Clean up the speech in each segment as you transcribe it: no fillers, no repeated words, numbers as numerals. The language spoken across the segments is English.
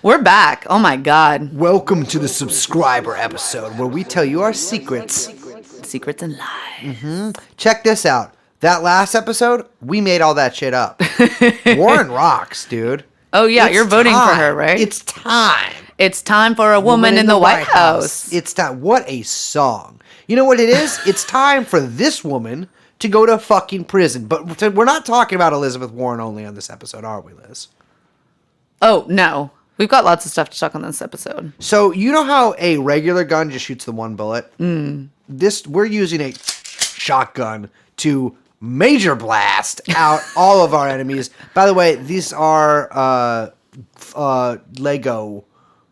We're back. Oh my God. Welcome to the subscriber episode where we tell you our secrets. Secrets and lies. Check this out. That last episode, we made all that shit up. Warren rocks, dude. Oh yeah, It's you're voting time. for her, right? It's time. It's time for a woman in the White House. It's time. What a song. You know what it is? It's time for this woman to go to fucking prison. But we're not talking about Elizabeth Warren only on this episode, are we, Liz? Oh, no. We've got lots of stuff to talk on this episode. So you know how a regular gun just shoots the one bullet? We're using a shotgun to major blast out all of our enemies. By the way, these are Lego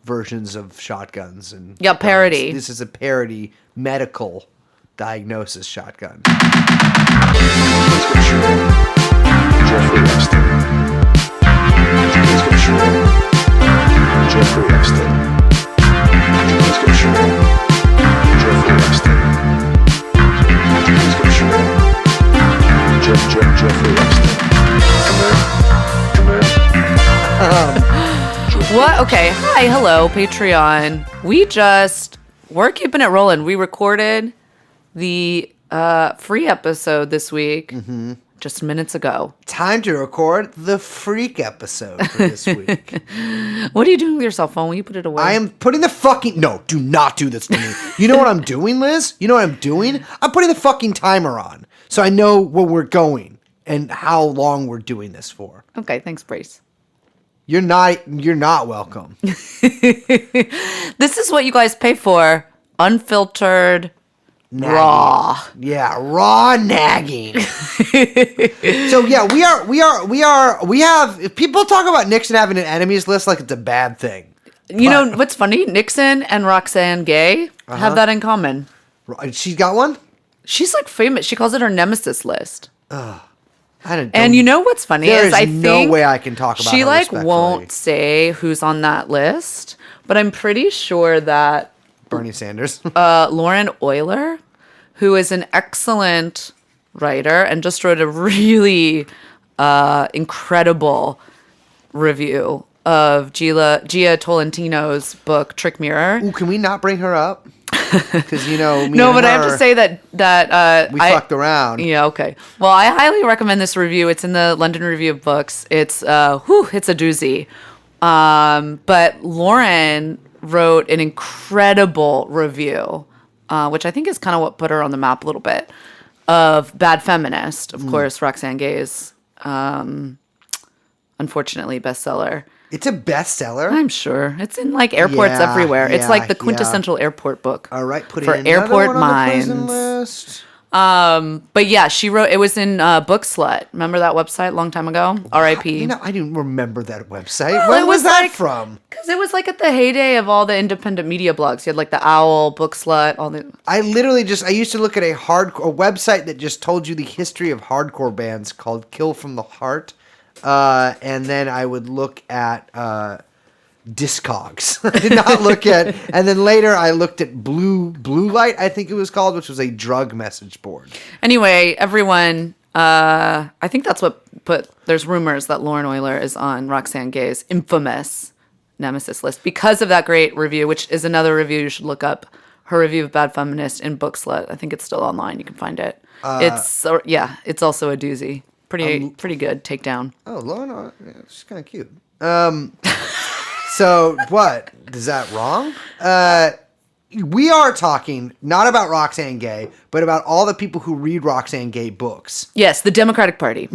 versions of shotguns and parody. This is a parody medical diagnosis shotgun. Jeffrey Epstein. Jeffrey Epstein. Jeffrey Epstein. Jeffrey Epstein. Come in. What? Okay. Hi, hello, Patreon. We're keeping it rolling. We recorded the free episode this week just minutes ago. Time to record the freak episode for this week. What are you doing with your cell phone? Will you put it away? I am putting the fucking... No, do not do this to me. You know what I'm doing, Liz? You know what I'm doing? I'm putting the fucking timer on so I know where we're going and how long we're doing this for. Okay, thanks, Brace. You're not welcome. This is what you guys pay for. Unfiltered, Nagging. raw. Yeah, raw nagging. So yeah, we have, if people talk about Nixon having an enemies list like it's a bad thing. You know what's funny? Nixon and Roxanne Gay have that in common. She's got one? She's like famous. She calls it her nemesis list. And you know what's funny there is I no think way I can talk about she her like respectfully. won't say who's on that list, but I'm pretty sure that Bernie Sanders. Lauren Euler, who is an excellent writer and just wrote a really incredible review of Gia Tolentino's book Trick Mirror. Ooh, can we not bring her up? Because me No, and but I have her, to say that we fucked around. Yeah, okay. Well, I highly recommend this review. It's in the London Review of Books. It's it's a doozy. But Lauren wrote an incredible review, which I think is kind of what put her on the map a little bit, of Bad Feminist. Of course, Roxane Gay's unfortunately bestseller. It's a bestseller. I'm sure. It's in like airports everywhere. It's like the quintessential airport book. All right, put for in airport another one on the prison minds. list. But yeah, she wrote. It was in Book Slut. Remember that website a long time ago? R.I.P. You know, I didn't remember that website. Well, when it was was that like- from? Because it was like at the heyday of all the independent media blogs. You had like the Owl, Book Slut, all the. I used to look at a website that just told you the history of hardcore bands called Kill from the Heart. And then I would look at Discogs. I did not look at, and then later I looked at Blue Light, I think it was called, which was a drug message board. Anyway, everyone, I think that's what put. There's rumors that Lauren Euler is on Roxane Gay's infamous nemesis list because of that great review, which is another review you should look up. Her review of Bad Feminist in Book Slut. I think it's still online. You can find it. It's also a doozy. Pretty good takedown. Oh, Lauren, she's kind of cute. So what? Is that wrong? We are talking not about Roxane Gay, but about all the people who read Roxane Gay books. Yes, the Democratic Party.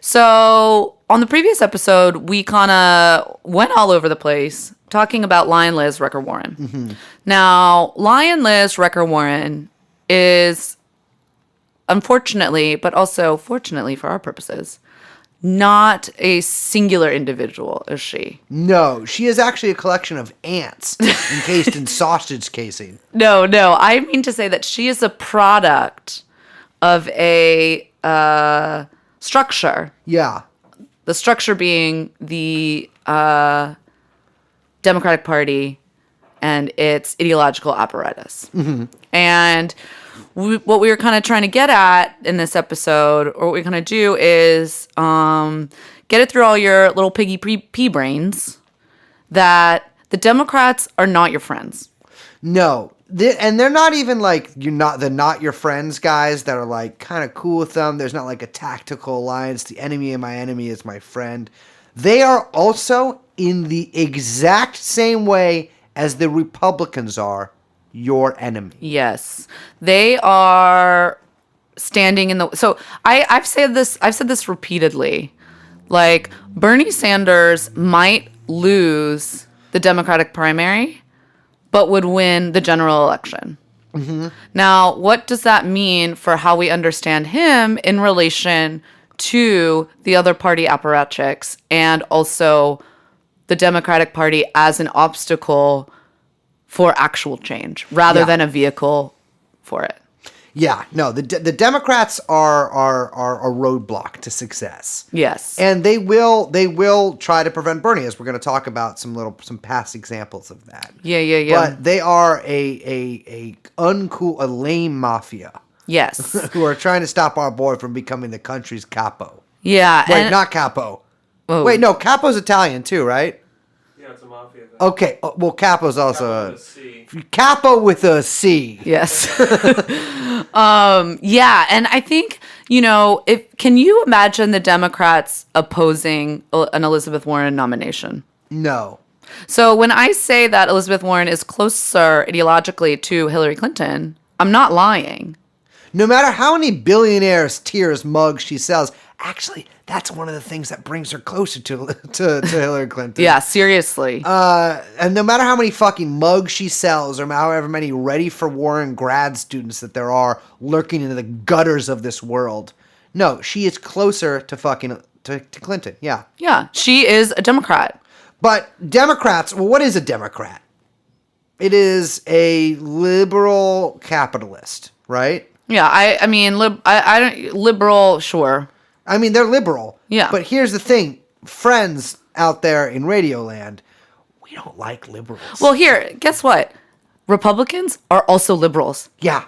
So on the previous episode, we kind of went all over the place talking about Lion Liz Wrecker Warren. Now, Lion Liz Wrecker Warren is, unfortunately, but also fortunately for our purposes, not a singular individual, is she? No, she is actually a collection of ants encased in sausage casing. No. I mean to say that she is a product of a structure. Yeah. The structure being the Democratic Party and its ideological apparatus. And what we were kind of trying to get at in this episode, or what we're going to do is get it through all your little piggy pea brains that the Democrats are not your friends. No. And they're not even like they're not your friends guys that are like kind of cool with them. There's not like a tactical alliance. The enemy of my enemy is my friend. They are also in the exact same way as the Republicans are your enemy. Yes. They are standing in the so I've said this repeatedly. Like Bernie Sanders might lose the Democratic primary, but would win the general election. Mm-hmm. Now, what does that mean for how we understand him in relation to the other party apparatchiks and also the Democratic Party as an obstacle for actual change rather than a vehicle for it? Yeah, no, the Democrats are a roadblock to success. Yes. And they will try to prevent Bernie, as we're going to talk about some past examples of that. Yeah. But they are a lame mafia. Yes. Who are trying to stop our boy from becoming the country's capo. Yeah. Wait, not capo. Oh. Wait, no, capo's Italian too, right? Yeah, it's a mafia thing. Okay, well, capo's also Capo with a C. capo with a C. Yes. Yeah, and I think, can you imagine the Democrats opposing an Elizabeth Warren nomination? No. So when I say that Elizabeth Warren is closer ideologically to Hillary Clinton, I'm not lying. No matter how many billionaires' tears mugs she sells, actually, that's one of the things that brings her closer to Hillary Clinton. Yeah, seriously. And no matter how many fucking mugs she sells, or however many ready for Warren grad students that there are lurking in the gutters of this world, no, she is closer to fucking to Clinton. Yeah. Yeah, she is a Democrat. But Democrats, well, what is a Democrat? It is a liberal capitalist, right? Yeah, I mean, I don't liberal, sure. I mean, they're liberal. Yeah. But here's the thing, friends out there in Radioland, we don't like liberals. Well, here, guess what? Republicans are also liberals. Yeah.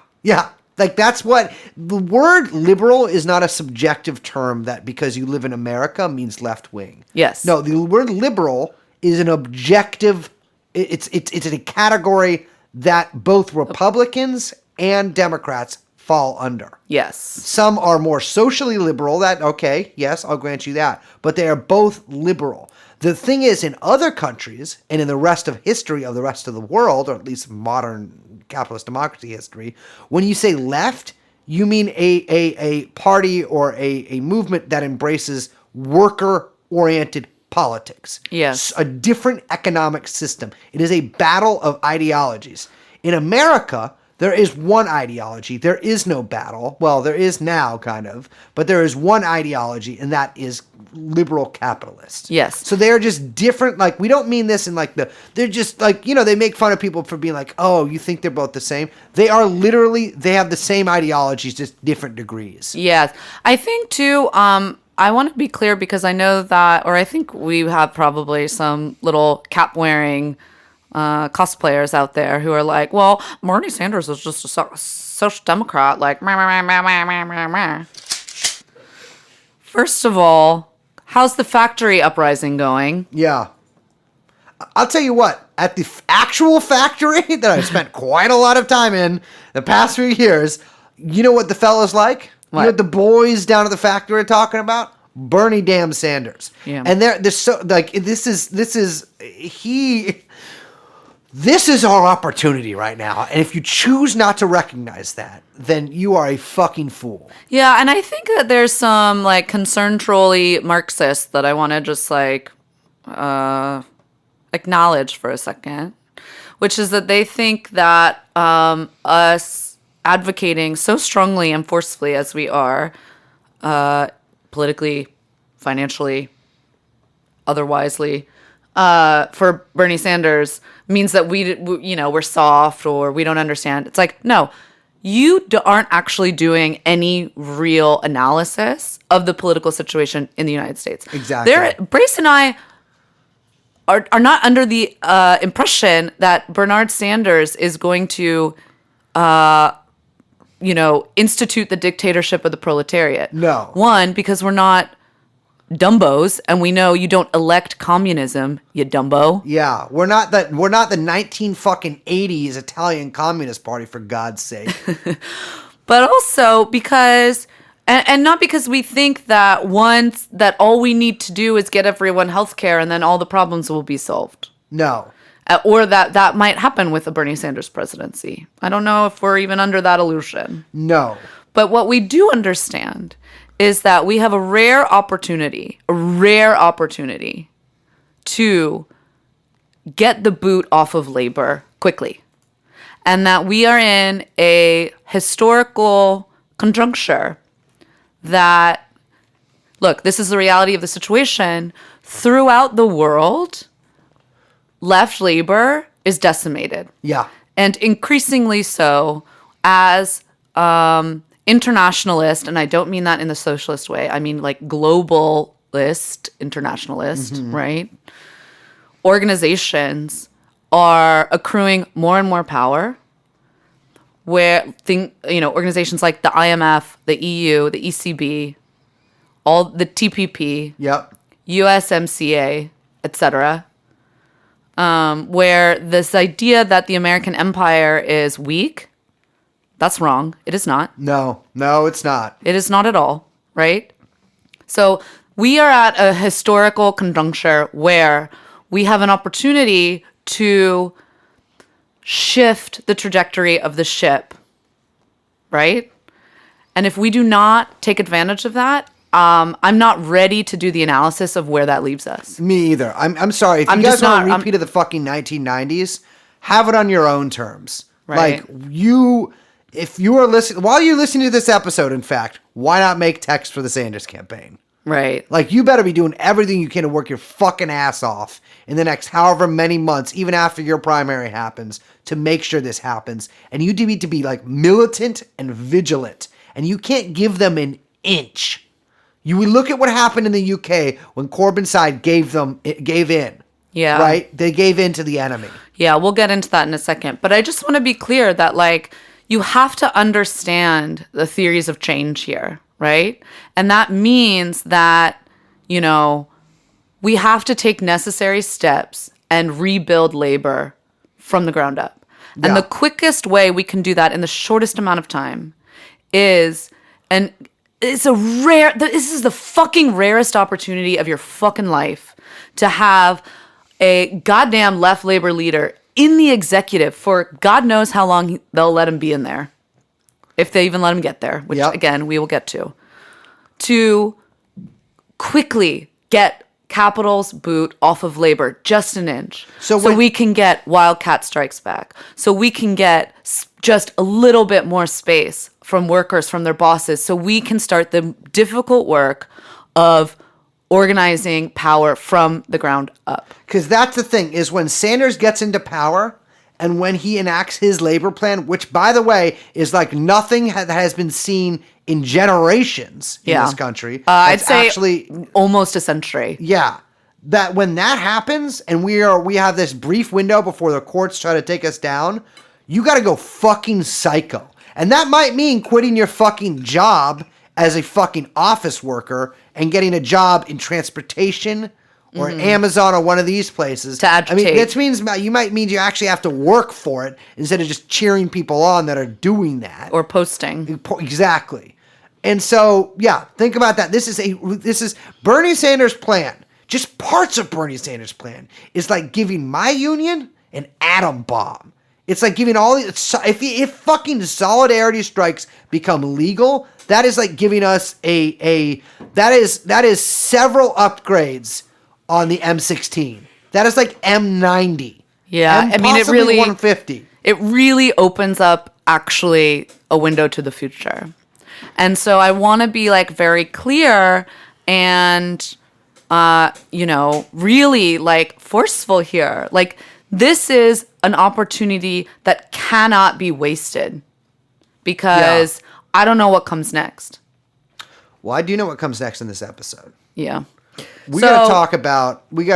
Like, that's what the word liberal is not a subjective term that because you live in America means left wing. Yes. No, the word liberal is an objective. It's a category that both Republicans and Democrats fall under. Yes. Some are more socially liberal. Yes, I'll grant you that. But they are both liberal. The thing is, in other countries and in the rest of history of the rest of the world, or at least modern capitalist democracy history, when you say left, you mean a party or a movement that embraces worker-oriented politics. Yes. A different economic system. It is a battle of ideologies. In America, there is one ideology. There is no battle. Well, there is now, kind of. But there is one ideology, and that is liberal capitalist. Yes. So they're just different. Like, we don't mean this in like they're just like, they make fun of people for being like, oh, you think they're both the same? They are literally, they have the same ideologies, just different degrees. Yes. I think, too, I want to be clear because I know that, or I think we have probably some little cap-wearing cosplayers out there who are like, well, Bernie Sanders is just a social democrat, like, meh, meh, meh, meh, meh, meh, meh. First of all, how's the factory uprising going? Yeah. I'll tell you what, at the actual factory that I've spent quite a lot of time in the past few years, you know what the fella's like? What? You know what the boys down at the factory are talking about? Bernie damn Sanders. Yeah. And they're so like this is our opportunity right now. And if you choose not to recognize that, then you are a fucking fool. Yeah, and I think that there's some like concern trolly Marxists that I want to just like acknowledge for a second, which is that they think that us advocating so strongly and forcefully as we are, politically, financially, otherwisely, for Bernie Sanders means that we're soft or we don't understand. It's like, no, you aren't actually doing any real analysis of the political situation in the United States. Exactly. Brace and I are not under the impression that Bernard Sanders is going to, institute the dictatorship of the proletariat. No. One, because we're not dumbos, and we know you don't elect communism, you dumbo. Yeah, we're not the 19 fucking 80s Italian Communist Party, for God's sake. But also because, and not because we think that all we need to do is get everyone healthcare and then all the problems will be solved. No. Or that might happen with the Bernie Sanders presidency. I don't know if we're even under that illusion. No. But what we do understand is that we have a rare opportunity to get the boot off of labor quickly. And that we are in a historical conjuncture that, look, this is the reality of the situation. Throughout the world, left labor is decimated. Yeah. And increasingly so as internationalist, and I don't mean that in the socialist way, I mean like globalist, internationalist, right? Organizations are accruing more and more power, where organizations like the IMF, the EU, the ECB, all the TPP, Yep. USMCA, etc., where this idea that the American empire is weak, that's wrong. It is not. No, it's not. It is not at all, right? So we are at a historical conjuncture where we have an opportunity to shift the trajectory of the ship, right? And if we do not take advantage of that, I'm not ready to do the analysis of where that leaves us. Me either. I'm sorry. If I'm you guys just want a not- repeat of the fucking 1990s, have it on your own terms. Right. If you are listening, while you're listening to this episode, in fact, why not make text for the Sanders campaign? Right. Like, you better be doing everything you can to work your fucking ass off in the next however many months, even after your primary happens, to make sure this happens. And you need to be, like, militant and vigilant. And you can't give them an inch. You would look at what happened in the UK when Corbyn's side gave in. Yeah. Right? They gave in to the enemy. Yeah, we'll get into that in a second. But I just want to be clear that, like, you have to understand the theories of change here, right? And that means that, we have to take necessary steps and rebuild labor from the ground up. Yeah. And the quickest way we can do that in the shortest amount of time is, and this is the fucking rarest opportunity of your fucking life to have a goddamn left labor leader in the executive for God knows how long they'll let him be in there. If they even let him get there, which again, we will get to quickly get Capital's boot off of labor just an inch. So we can get Wildcat Strikes Back. So we can get just a little bit more space from workers, from their bosses. So we can start the difficult work of organizing power from the ground up. Because that's the thing, is when Sanders gets into power and when he enacts his labor plan, which, by the way, is like nothing that has been seen in generations in this country. I'd say actually almost a century. Yeah. That when that happens and we have this brief window before the courts try to take us down, you got to go fucking psycho. And that might mean quitting your fucking job as a fucking office worker and getting a job in transportation or Amazon or one of these places. To agitate. I mean, that means you might mean you actually have to work for it instead of just cheering people on that are doing that. Or posting. Exactly. And so, yeah, think about that. This is Bernie Sanders' plan. Just parts of Bernie Sanders' plan is like giving my union an atom bomb. It's like giving if fucking solidarity strikes become legal, that is like giving us that is several upgrades on the M16. That is like M90. Yeah, I mean, it really 150. It really opens up actually a window to the future. And so I want to be like very clear and really like forceful here. Like, this is an opportunity that cannot be wasted because I don't know what comes next. Well, I do know what comes next in this episode. Yeah. We got to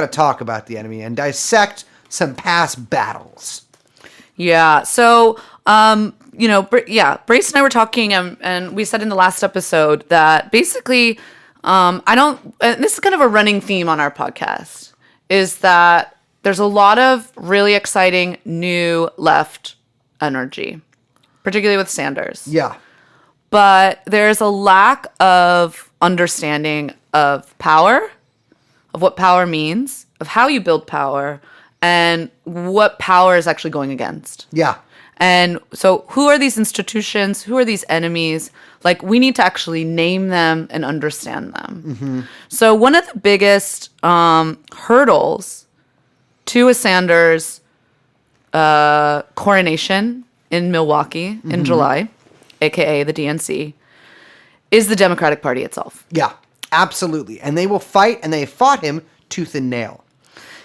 talk about the enemy and dissect some past battles. Yeah. So, Brace and I were talking and we said in the last episode that basically I don't, and this is kind of a running theme on our podcast, is that there's a lot of really exciting new left energy, particularly with Sanders. Yeah. But there's a lack of understanding of power, of what power means, of how you build power, and what power is actually going against. Yeah. And so who are these institutions? Who are these enemies? Like, we need to actually name them and understand them. Mm-hmm. So one of the biggest hurdles to a Sanders coronation in Milwaukee in July, aka the DNC, is the Democratic Party itself. Yeah. Absolutely. And they will fight, and they fought him tooth and nail.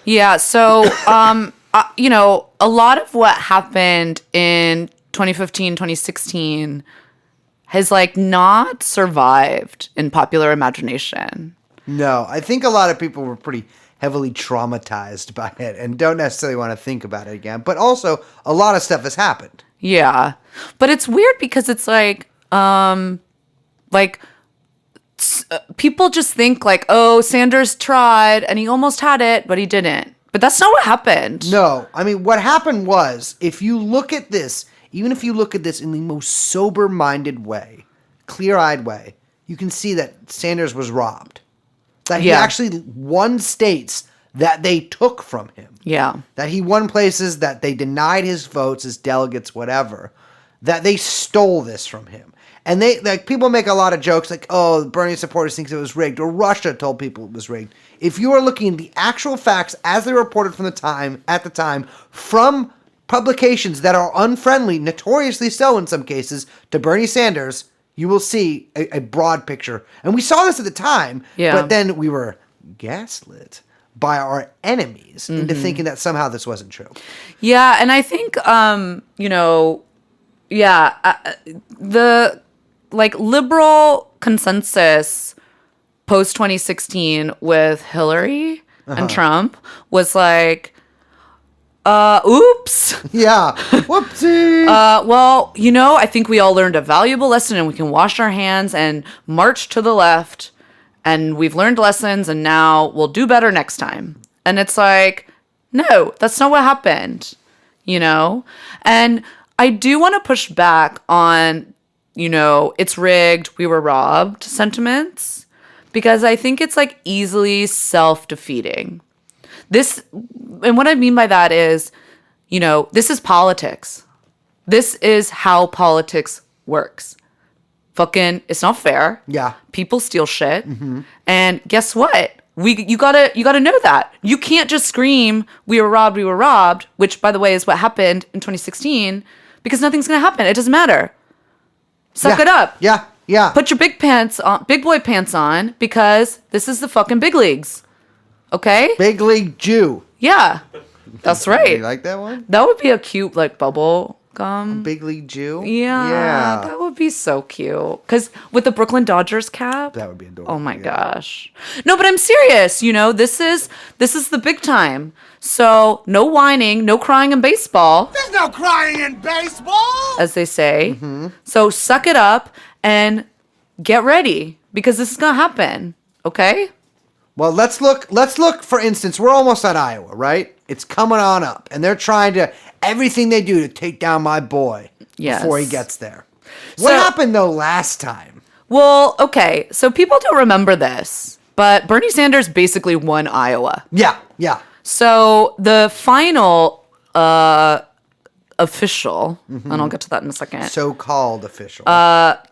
Yeah. So, a lot of what happened in 2015, 2016 has not survived in popular imagination. No, I think a lot of people were pretty heavily traumatized by it and don't necessarily want to think about it again. But also, a lot of stuff has happened. Yeah. But it's weird because it's people just think oh, Sanders tried and he almost had it, but he didn't. But that's not what happened. No, I mean, what happened was, if you look at this, even if you look at this in the most sober-minded way, clear-eyed way, you can see that Sanders was robbed. That he actually won states that they took from him. Yeah. That he won places that they denied his votes, his delegates, whatever. That they stole this from him. And people make a lot of jokes oh, Bernie supporters think it was rigged, or Russia told people it was rigged. If you are looking at the actual facts as they reported at the time, from publications that are unfriendly, notoriously so in some cases, to Bernie Sanders, you will see a broad picture. And we saw this at the time, but then we were gaslit by our enemies into thinking that somehow this wasn't true. Yeah, and I think, the liberal consensus post 2016 with Hillary and Trump was oops. Yeah. Whoopsie. I think we all learned a valuable lesson and we can wash our hands and march to the left, and we've learned lessons and now we'll do better next time. And it's no, that's not what happened, And I do want to push back on, it's rigged, we were robbed sentiments, because I think it's easily self-defeating. And what I mean by that is, this is politics. This is how politics works. It's not fair. Yeah. People steal shit. And guess what? You gotta know that. You can't just scream, we were robbed, which, by the way, is what happened in 2016, because nothing's gonna happen. It doesn't matter. Suck it up. Yeah. Yeah. Put your big boy pants on, because this is the fucking big leagues. Okay? Big League Jew. Yeah. That's right. You like that one? That would be a cute bubble gum. Big League Jew? Yeah. That would be so cute. Because with the Brooklyn Dodgers cap. That would be adorable. Oh my gosh. No, but I'm serious. This is the big time. So no whining, no crying in baseball. There's no crying in baseball! As they say. So suck it up and get ready, because this is going to happen. Okay? Well, let's look, for instance, we're almost at Iowa, right? It's coming on up, and they're trying everything they do to take down my boy before he gets there. What happened, though, last time? Well, okay, so people don't remember this, but Bernie Sanders basically won Iowa. Yeah, yeah. So the final official, and I'll get to that in a second, So-called official.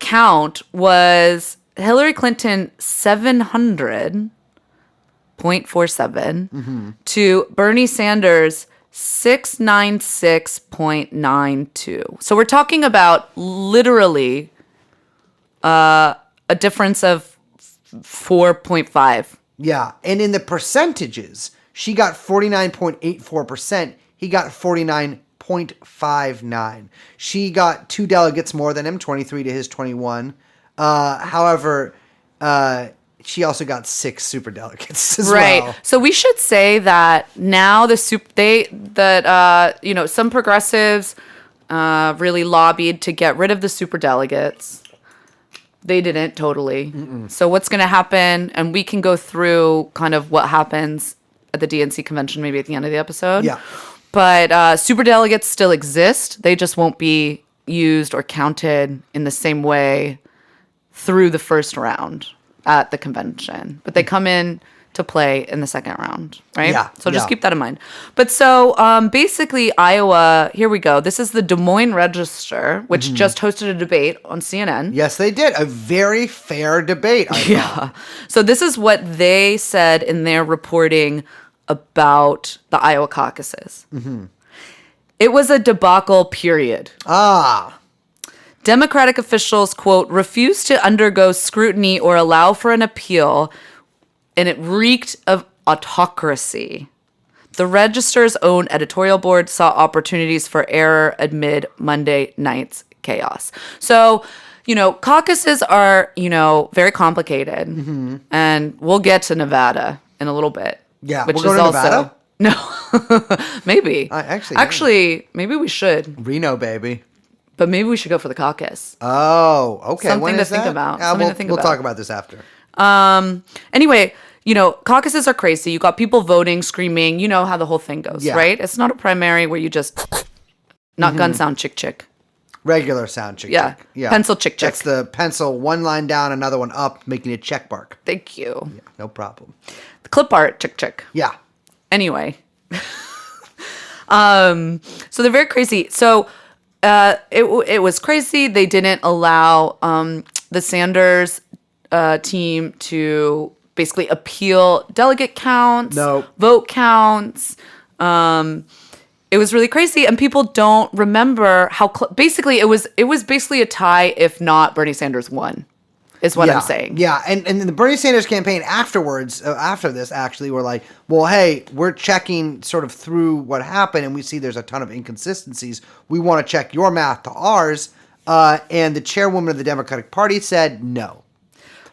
count was Hillary Clinton 700.47 to Bernie Sanders 696.92. So we're talking about literally a difference of 4.5. Yeah, and in the percentages, she got 49.84%. He got 49.59. She got 2 delegates more than him, 23 to his 21. However, she also got 6 superdelegates as well. Right. So we should say that now some progressives really lobbied to get rid of the superdelegates. They didn't totally. So what's going to happen, and we can go through kind of what happens at the DNC convention maybe at the end of the episode. Yeah. But superdelegates still exist. They just won't be used or counted in the same way through the first round at the convention. But they come in to play in the second round, right? Yeah, So just yeah. keep that in mind. But so basically Iowa, here we go. This is the Des Moines Register, which just hosted a debate on CNN. Yes, they did. A very fair debate, I thought. Yeah. So this is what they said in their reporting about the Iowa caucuses. It was a debacle, period. Ah. Democratic officials, quote, refused to undergo scrutiny or allow for an appeal, and it reeked of autocracy. The Register's own editorial board saw opportunities for error amid Monday night's chaos. So, caucuses are, very complicated. And we'll get to Nevada in a little bit. Yeah, which we'll go is to also Nevada? no, maybe. Actually, maybe we should, Reno, baby. but maybe we should go for the caucus. Oh, okay. Something When to is think that? about. Yeah, Something to think we'll about. talk about this after. Anyway, caucuses are crazy. You got people voting, screaming. You know how the whole thing goes, Yeah. right? It's not a primary where you just not gun sound chick chick. Regular sound chick. Yeah. Chick. Yeah. Pencil chick chick. That's the pencil, one line down, another one up, making a check bark. Thank you. No problem. The clip art chick chick. Yeah. Anyway. So they're very crazy. So it was crazy. They didn't allow the Sanders team to basically appeal delegate counts, No. vote counts. It was really crazy, and people don't remember how basically it was basically a tie if not Bernie Sanders won. Is what yeah. I'm saying. Yeah, and the Bernie Sanders campaign afterwards, after this, actually, were like, well, hey, we're checking sort of through what happened, and we see there's a ton of inconsistencies. We want to check your math to ours. And the chairwoman of the Democratic Party said, no.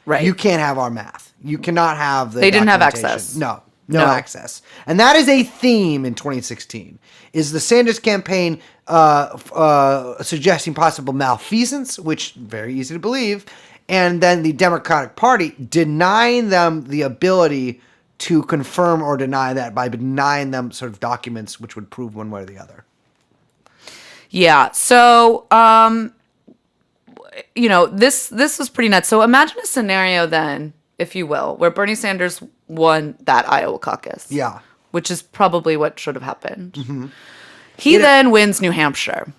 Right. You can't have our math. You cannot have the They didn't have documentation. access. No No. access. And that is a theme in 2016, is the Sanders campaign suggesting possible malfeasance, which very easy to believe, and then the Democratic Party denying them the ability to confirm or deny that by denying them sort of documents which would prove one way or the other. Yeah. So, this was pretty nuts. So imagine a scenario then, if you will, where Bernie Sanders won that Iowa caucus. Yeah. Which is probably what should have happened. He then wins New Hampshire.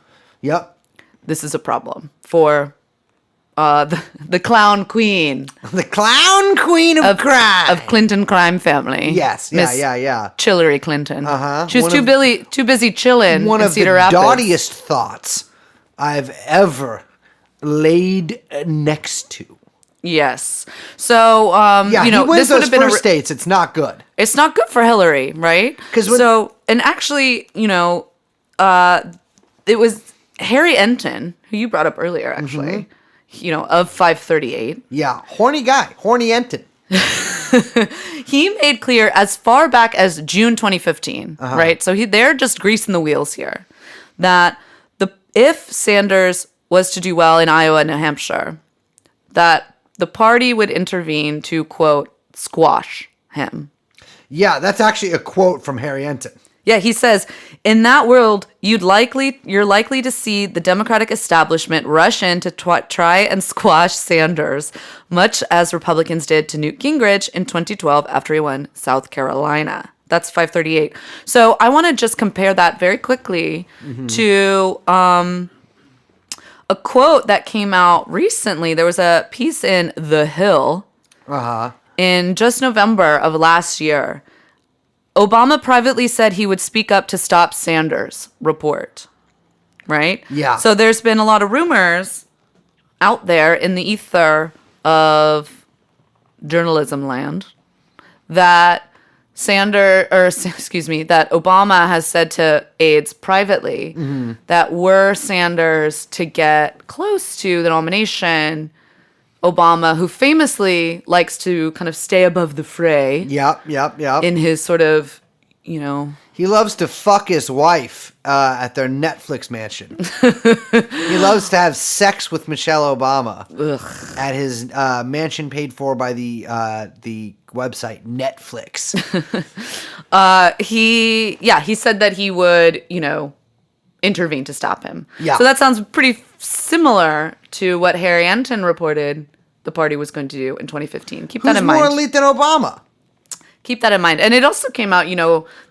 Yep. This is a problem for the clown queen The clown queen of crime. of Clinton crime family. Yes. Miss Yeah. Hillary Clinton. Uh-huh. She was One too busy chilling One in of Cedar the Rapids. dottiest thoughts I've ever laid next to. Yes. So, Yeah, he wins this would those have been first states. It's not good. It's not good for Hillary, right? 'Cause when- and actually, it was Harry Enton, who you brought up earlier, actually, of 538. Yeah, horny guy, horny Enton. He made clear as far back as June 2015, right? So they're just greasing the wheels here, that if Sanders was to do well in Iowa and New Hampshire, that the party would intervene to, quote, squash him. Yeah, that's actually a quote from Harry Enton. Yeah, he says, in that world, you're likely to see the Democratic establishment rush in to try and squash Sanders, much as Republicans did to Newt Gingrich in 2012 after he won South Carolina. That's 538. So I want to just compare that very quickly to a quote that came out recently. There was a piece in The Hill in just November of last year. Obama privately said he would speak up to stop Sanders' report, right? Yeah. So there's been a lot of rumors out there in the ether of journalism land that that Obama has said to aides privately that were Sanders to get close to the nomination, Obama, who famously likes to kind of stay above the fray Yep. in his sort of, He loves to fuck his wife at their Netflix mansion. He loves to have sex with Michelle Obama at his mansion paid for by the website Netflix. He said that he would, intervene to stop him. Yeah. So that sounds pretty similar to what Harry Anton reported the party was going to do in 2015. Keep that Who's in more mind. elite than Obama? Keep that in mind. And it also came out,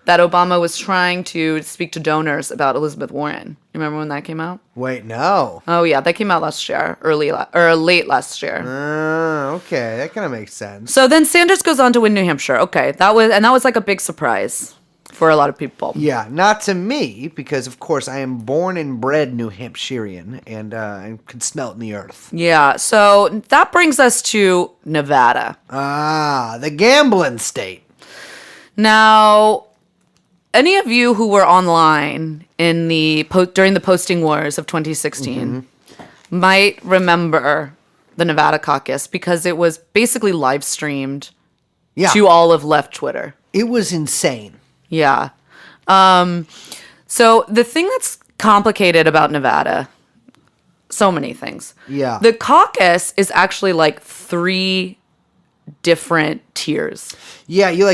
that Obama was trying to speak to donors about Elizabeth Warren. You remember when that came out? Wait, no. Oh yeah, that came out last year, late last year. Okay, that kind of makes sense. So then Sanders goes on to win New Hampshire. Okay, that was like a big surprise for a lot of people. Yeah, not to me, because of course I am born and bred New Hampshirean and I can smell it in the earth. Yeah, so that brings us to Nevada. Ah, the gambling state. Now, any of you who were online in during the posting wars of 2016 might remember the Nevada caucus because it was basically live streamed to all of left Twitter. It was insane. Yeah. So the thing that's complicated about Nevada, so many things. Yeah. The caucus is actually like 3 different tiers. Yeah, you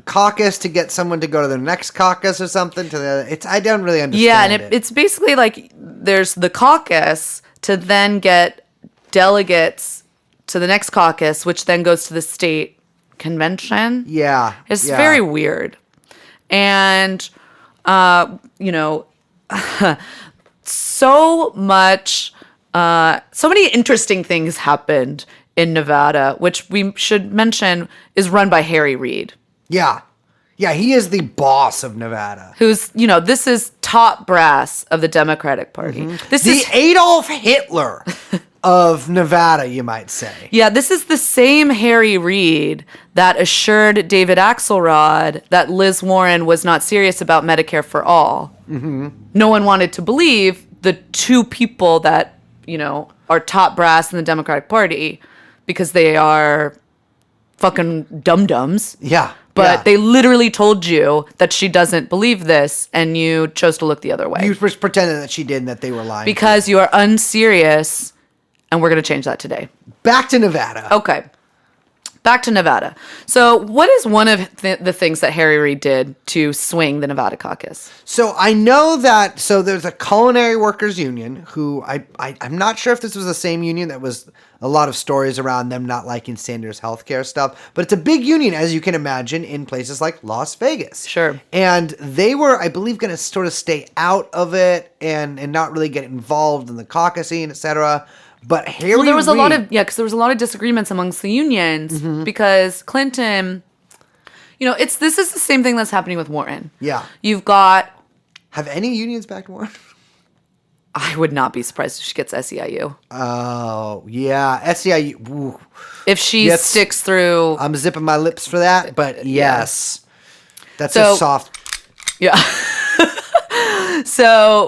caucus to get someone to go to the next caucus or something. I don't really understand. Yeah, and it's basically like there's the caucus to then get delegates to the next caucus, which then goes to the state convention. Yeah. It's very weird. And, so many interesting things happened in Nevada, which we should mention is run by Harry Reid. Yeah. Yeah, he is the boss of Nevada. Who's, this is top brass of the Democratic Party. This is Adolf Hitler of Nevada, you might say. Yeah, this is the same Harry Reid that assured David Axelrod that Liz Warren was not serious about Medicare for all. Mm-hmm. No one wanted to believe the 2 people that, are top brass in the Democratic Party because they are fucking dum-dums. Yeah. But they literally told you that she doesn't believe this, and you chose to look the other way. You pretended that she did and that they were lying. Because you are unserious, and we're going to change that today. Back to Nevada. Okay. Back to Nevada. So what is one of the things that Harry Reid did to swing the Nevada caucus? So I know that, there's a culinary workers union who I'm not sure if this was the same union that was a lot of stories around them not liking Sanders' healthcare stuff, but it's a big union, as you can imagine, in places like Las Vegas. Sure. And they were, I believe, going to sort of stay out of it and not really get involved in the caucusing, etc. But Harry there was Reid, because there was a lot of disagreements amongst the unions because Clinton, this is the same thing that's happening with Warren. Yeah. You've got. Have any unions backed Warren? I would not be surprised if she gets SEIU. Oh, yeah. SEIU. Ooh. If she sticks through. I'm zipping my lips for that, but yes. That's So- a soft. Yeah.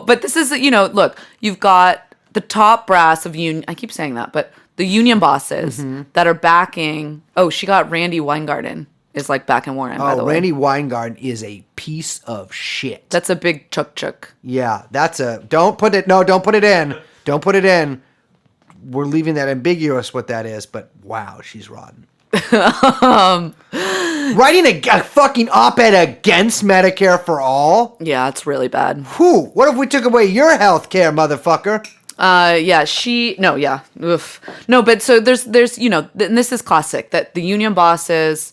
But this is, look, you've got the top brass of union. I keep saying that, but the union bosses that are backing. Oh, she got Randy Weingarten is backing Warren, by the way. Randy Weingarten is a piece of shit. That's a big chuk. Yeah, don't put it in. Don't put it in. We're leaving that ambiguous what that is, but wow, she's rotten. Writing a fucking op-ed against Medicare for all? Yeah, it's really bad. Who? What if we took away your health care, motherfucker? Oof. No, but so there's, and this is classic, that the union bosses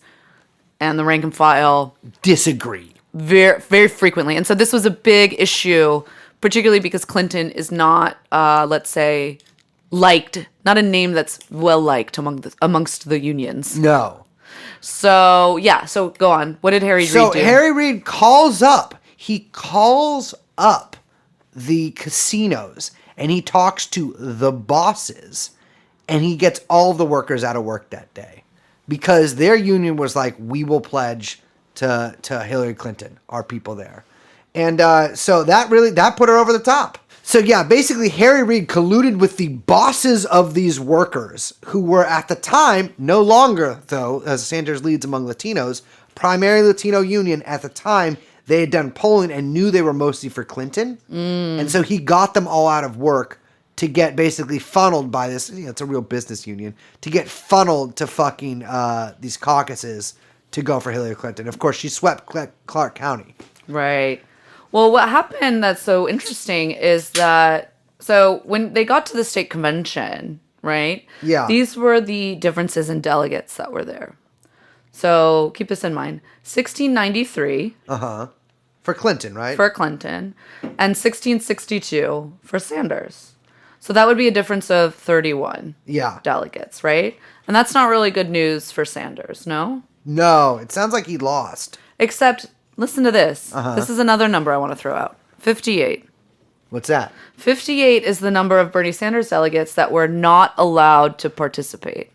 and the rank and file Disagree. very, very frequently. And so this was a big issue, particularly because Clinton is not, let's say, liked, not a name that's well liked amongst the unions. No. So go on. What did Harry Reid do? So Harry Reid calls up the casinos and he talks to the bosses and he gets all the workers out of work that day because their union was like, we will pledge to Hillary Clinton, our people there. And so that put her over the top. So yeah, basically Harry Reid colluded with the bosses of these workers who were at the time, no longer though, as Sanders leads among Latinos, primary Latino union at the time. They had done polling and knew they were mostly for Clinton. And so he got them all out of work to get basically funneled by this, it's a real business union, to get funneled to fucking these caucuses to go for Hillary Clinton. Of course, she swept Clark County. Right. Well, what happened that's so interesting is that, so when they got to the state convention, right? Yeah. These were the differences in delegates that were there. So keep this in mind. 1693 For Clinton, right? for Clinton and 1662 for Sanders. So that would be a difference of 31 Yeah. delegates, right? And that's not really good news for Sanders, no? No, it sounds like he lost. Except, listen to this. This is another number I want to throw out. 58. What's that? 58 is the number of Bernie Sanders delegates that were not allowed to participate.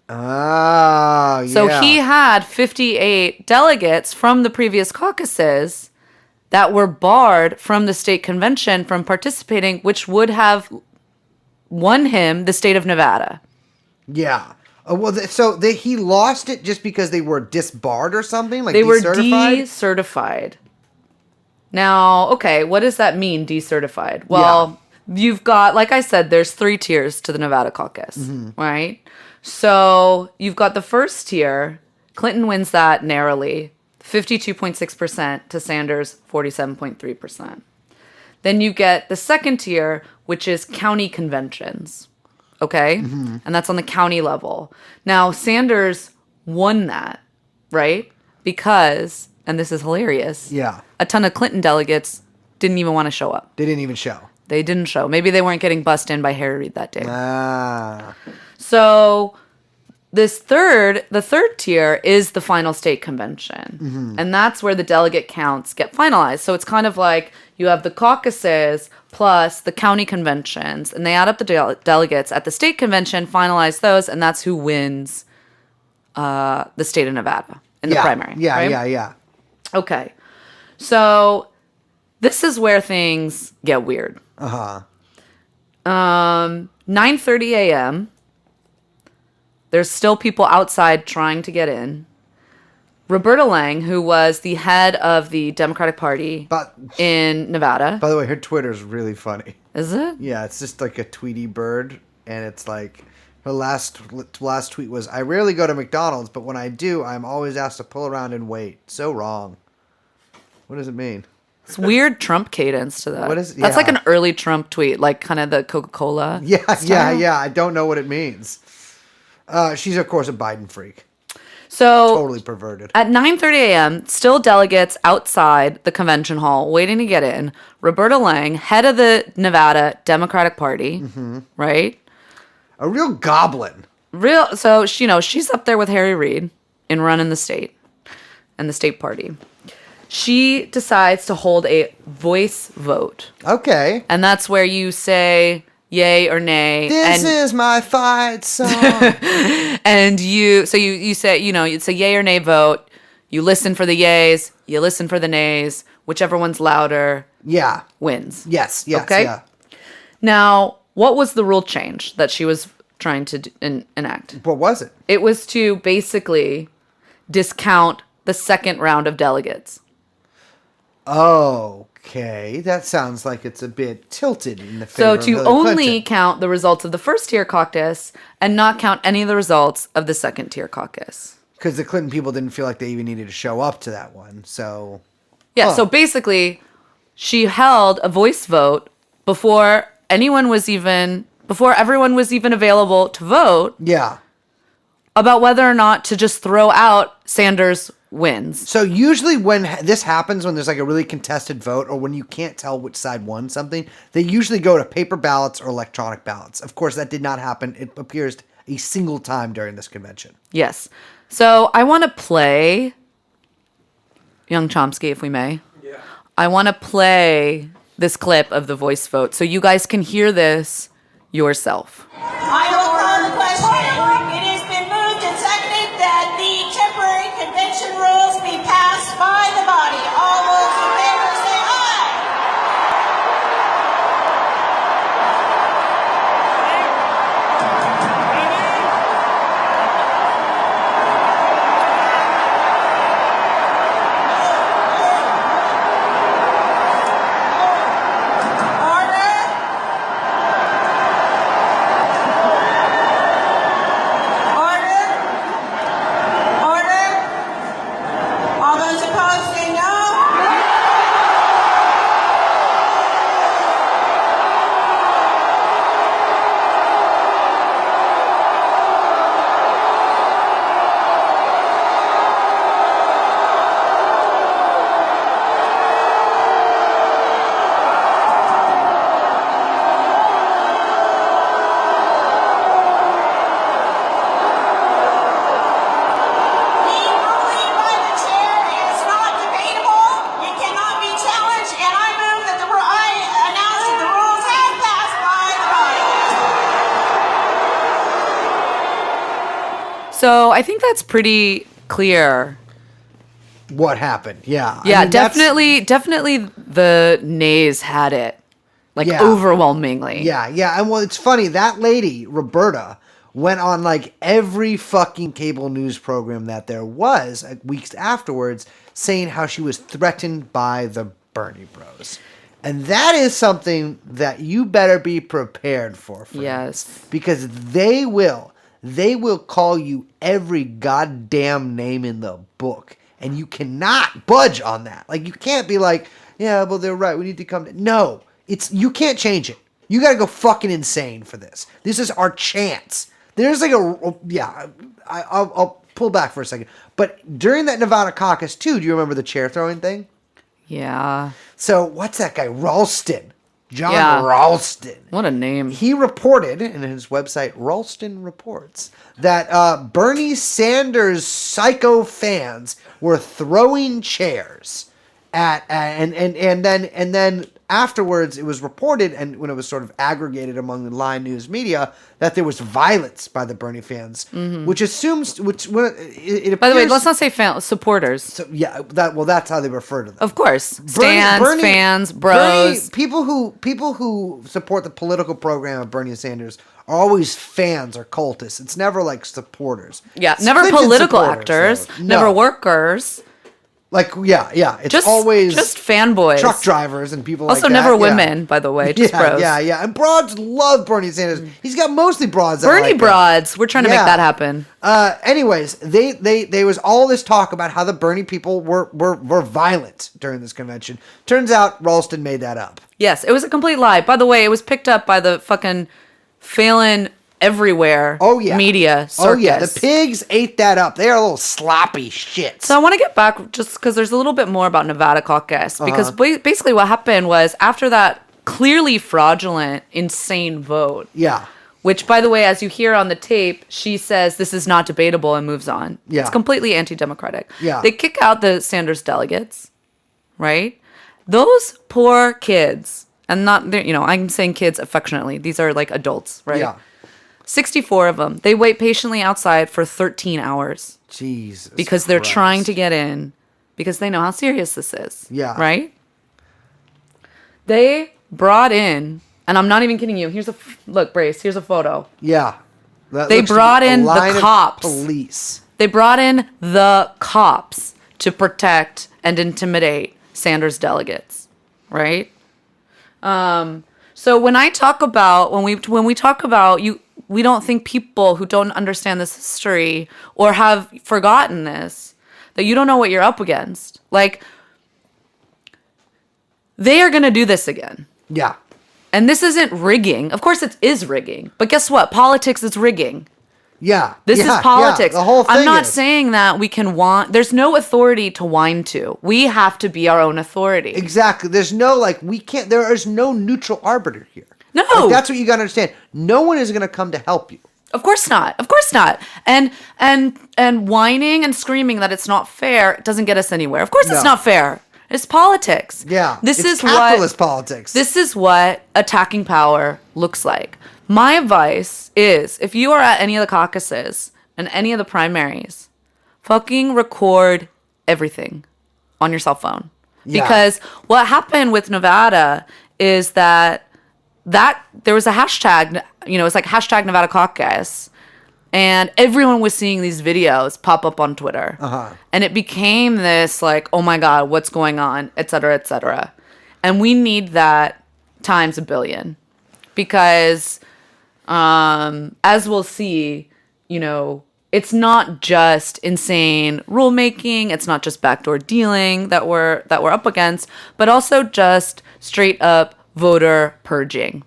Oh, yeah. So he had 58 delegates from the previous caucuses that were barred from the state convention from participating, which would have won him the state of Nevada. Yeah. He lost it just because they were disbarred or something? Like They were decertified? decertified. Now, okay, what does that mean, decertified? Well, you've got, like I said, there's 3 tiers to the Nevada caucus, right? So you've got the first tier. Clinton wins that narrowly, 52.6% to Sanders, 47.3%. Then you get the second tier, which is county conventions, okay? And that's on the county level. Now, Sanders won that, right? Because, and this is hilarious, a ton of Clinton delegates didn't even want to show up. They didn't even show. They didn't show. Maybe they weren't getting bussed in by Harry Reid that day. Ah. So the third tier is the final state convention. And that's where the delegate counts get finalized. So it's kind of like you have the caucuses plus the county conventions, and they add up the delegates at the state convention, finalize those, and that's who wins the state of Nevada in the primary. Yeah, right? yeah. Okay. So this is where things get weird. 9:30 a.m. There's still people outside trying to get in. Roberta Lang, who was the head of the Democratic Party in Nevada. By the way, her Twitter's really funny. Is it? Yeah, it's just like a Tweety bird, and it's like her last tweet was, "I rarely go to McDonald's, but when I do, I'm always asked to pull around and wait." So wrong. What does it mean? It's weird Trump cadence to that. What is- That's like yeah. an early Trump tweet, like kind of the Coca-Cola. Yeah, style. yeah. I don't know what it means. She's of course a Biden freak. So Totally perverted. at 9:30 a.m., still delegates outside the convention hall waiting to get in. Roberta Lang, head of the Nevada Democratic Party, right? A real goblin. So she's up there with Harry Reid in running the state and the state party. She decides to hold a voice vote. Okay. And that's where you say yay or nay. This is my fight song. And you say, it's a yay or nay vote. You listen for the yays, you listen for the nays. Whichever one's louder wins. Yes, Okay? yeah. Now, what was the rule change that she was trying to enact? What was it? It was to basically discount the second round of delegates. Okay, that sounds like it's a bit tilted in the favor So of to Hillary only Clinton. count the results of the first tier caucus and not count any of the results of the second tier caucus. Because the Clinton people didn't feel like they even needed to show up to that one. So Yeah, so basically she held a voice vote before everyone was even available to vote yeah. about whether or not to just throw out Sanders wins. So usually when this happens, when there's like a really contested vote or when you can't tell which side won something, they usually go to paper ballots or electronic ballots. Of course, that did not happen. It appears a single time during this convention. Yes. So I want to play young Chomsky, if we may. Yeah. I want to play this clip of the voice vote so you guys can hear this yourself. I will call the question. It has been moved and seconded that the temporary convention rules be passed by the body. All those in favor say aye. So I think that's pretty clear. What happened? Yeah. Yeah, I mean, that's- definitely the nays had it. Like Yeah. overwhelmingly. Yeah, yeah. And well, it's funny. That lady, Roberta, went on like every fucking cable news program that there was weeks afterwards saying how she was threatened by the Bernie Bros. And that is something that you better be prepared for. Friends, Yes. because they will call you every goddamn name in the book. And you cannot budge on that. Like, you can't be like, yeah, well, they're right. We need to come to... No. You can't change it. You got to go fucking insane for this. This is our chance. There's like I'll pull back for a second. But during that Nevada caucus too, do you remember the chair throwing thing? Yeah. So what's that guy? Ralston. John Yeah. Ralston. What a name. He reported in his website, Ralston Reports, that Bernie Sanders psycho fans were throwing chairs at and then afterwards it was reported, and when it was sort of aggregated among the line news media, that there was violence by the Bernie fans, which assumes it appears, By the way, let's not say supporters. so, yeah, that's how they refer to them. Of course. Stands, fans, bros. People who support the political program of Bernie Sanders are always fans or cultists. It's never like supporters. Yeah. It's Never Clinton political supporters, actors. though. Never No. workers. Like, yeah. It's Just always just fanboys. truck drivers and people Also like that. never yeah. women, by the way. Just bros. Yeah. And broads love Bernie Sanders. He's got mostly broads. That Bernie like him. broads. We're trying to Yeah. make that happen. Anyways, there was all this talk about how the Bernie people were violent during this convention. Turns out Ralston made that up. Yes, it was a complete lie. By the way, it was picked up by the fucking Phelan everywhere. Oh yeah, Media circus. Oh yeah, the pigs ate that up. They are little sloppy shits. So I want to get back just because there's a little bit more about Nevada caucus. Because basically what happened was after that clearly fraudulent, insane vote. Yeah. Which, by the way, as you hear on the tape, she says this is not debatable and moves on. Yeah. It's completely anti-democratic. Yeah. They kick out the Sanders delegates, right? Those poor kids, and not, I'm saying kids affectionately. These are like adults, right? Yeah. 64 of them. They wait patiently outside for 13 hours Jesus. because they're Christ. trying to get in because they know how serious this is. Yeah. Right? They brought in, and I'm not even kidding you. Look, Brace, here's a photo. Yeah. That They looks to be brought a in the line of cops. Police. They brought in the cops to protect and intimidate Sanders delegates, right? So when I talk about when we talk about we don't think people who don't understand this history or have forgotten this, that you don't know what you're up against. Like, they are going to do this again. Yeah. And this isn't rigging. Of course it is rigging. But guess what? Politics is rigging. Yeah. This Yeah, is politics. Yeah. The whole thing I'm not is. saying that we can there's no authority to whine to. We have to be our own authority. Exactly. There's no there is no neutral arbiter here. No. Like, that's what you got to understand. No one is going to come to help you. Of course not. Of course not. And whining and screaming that it's not fair doesn't get us anywhere. Of course it's No. not fair. It's politics. Yeah. This it's is capitalist politics. This is what attacking power looks like. My advice is if you are at any of the caucuses and any of the primaries, fucking record everything on your cell phone. Yeah. Because what happened with Nevada is that there was a hashtag, it's like hashtag Nevada caucus, and everyone was seeing these videos pop up on Twitter. And it became this like, oh my God, what's going on, et cetera, et cetera. And we need that times a billion because as we'll see, it's not just insane rulemaking, it's not just backdoor dealing that we're up against, but also just straight up voter purging.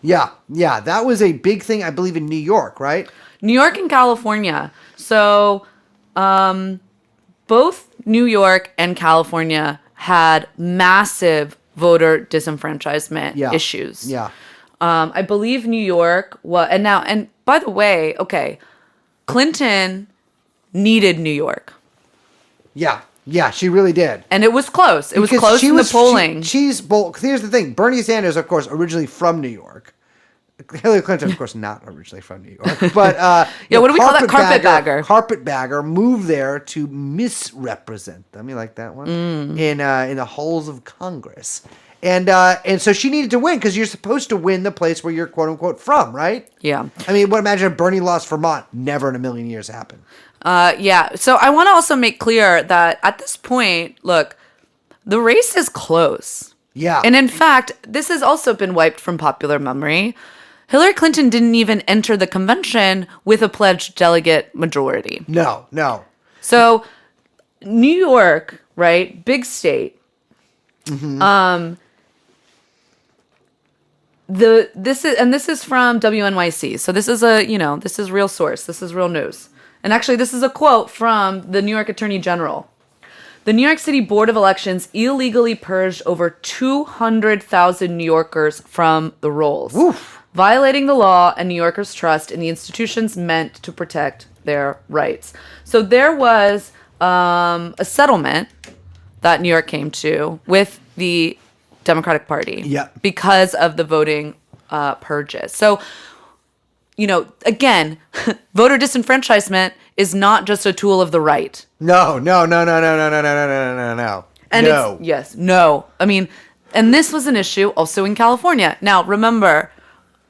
Yeah. That was a big thing, I believe, in New York, right? New York and California. So both New York and California had massive voter disenfranchisement issues. Yeah. I believe New York and by the way, okay, Clinton needed New York. Yeah, she really did. And it was close. It was Because close in the polling. Here's the thing. Bernie Sanders, of course, originally from New York. Hillary Clinton, of course, not originally from New York, but Yeah, what do we call that? Carpetbagger. Carpetbagger moved there to misrepresent them. You like that one? In the halls of Congress, and so she needed to win because you're supposed to win the place where you're quote unquote from, right? Yeah. I mean, imagine if Bernie lost Vermont. Never in a million years happen. Yeah. So I want to also make clear that at this point, look, the race is close. Yeah. And in fact, this has also been wiped from popular memory. Hillary Clinton didn't even enter the convention with a pledged delegate majority. No. So New York, right? Big state. This is from WNYC. So this is this is real source. This is real news. And actually this is a quote from the New York Attorney General. The New York City Board of Elections illegally purged over 200,000 New Yorkers from the rolls, violating the law and New Yorkers' trust in the institutions meant to protect their rights. So there was a settlement that New York came to with the Democratic Party because of the voting purges. So, again, voter disenfranchisement is not just a tool of the right. No. And No. no. I mean, and this was an issue also in California. Now, remember,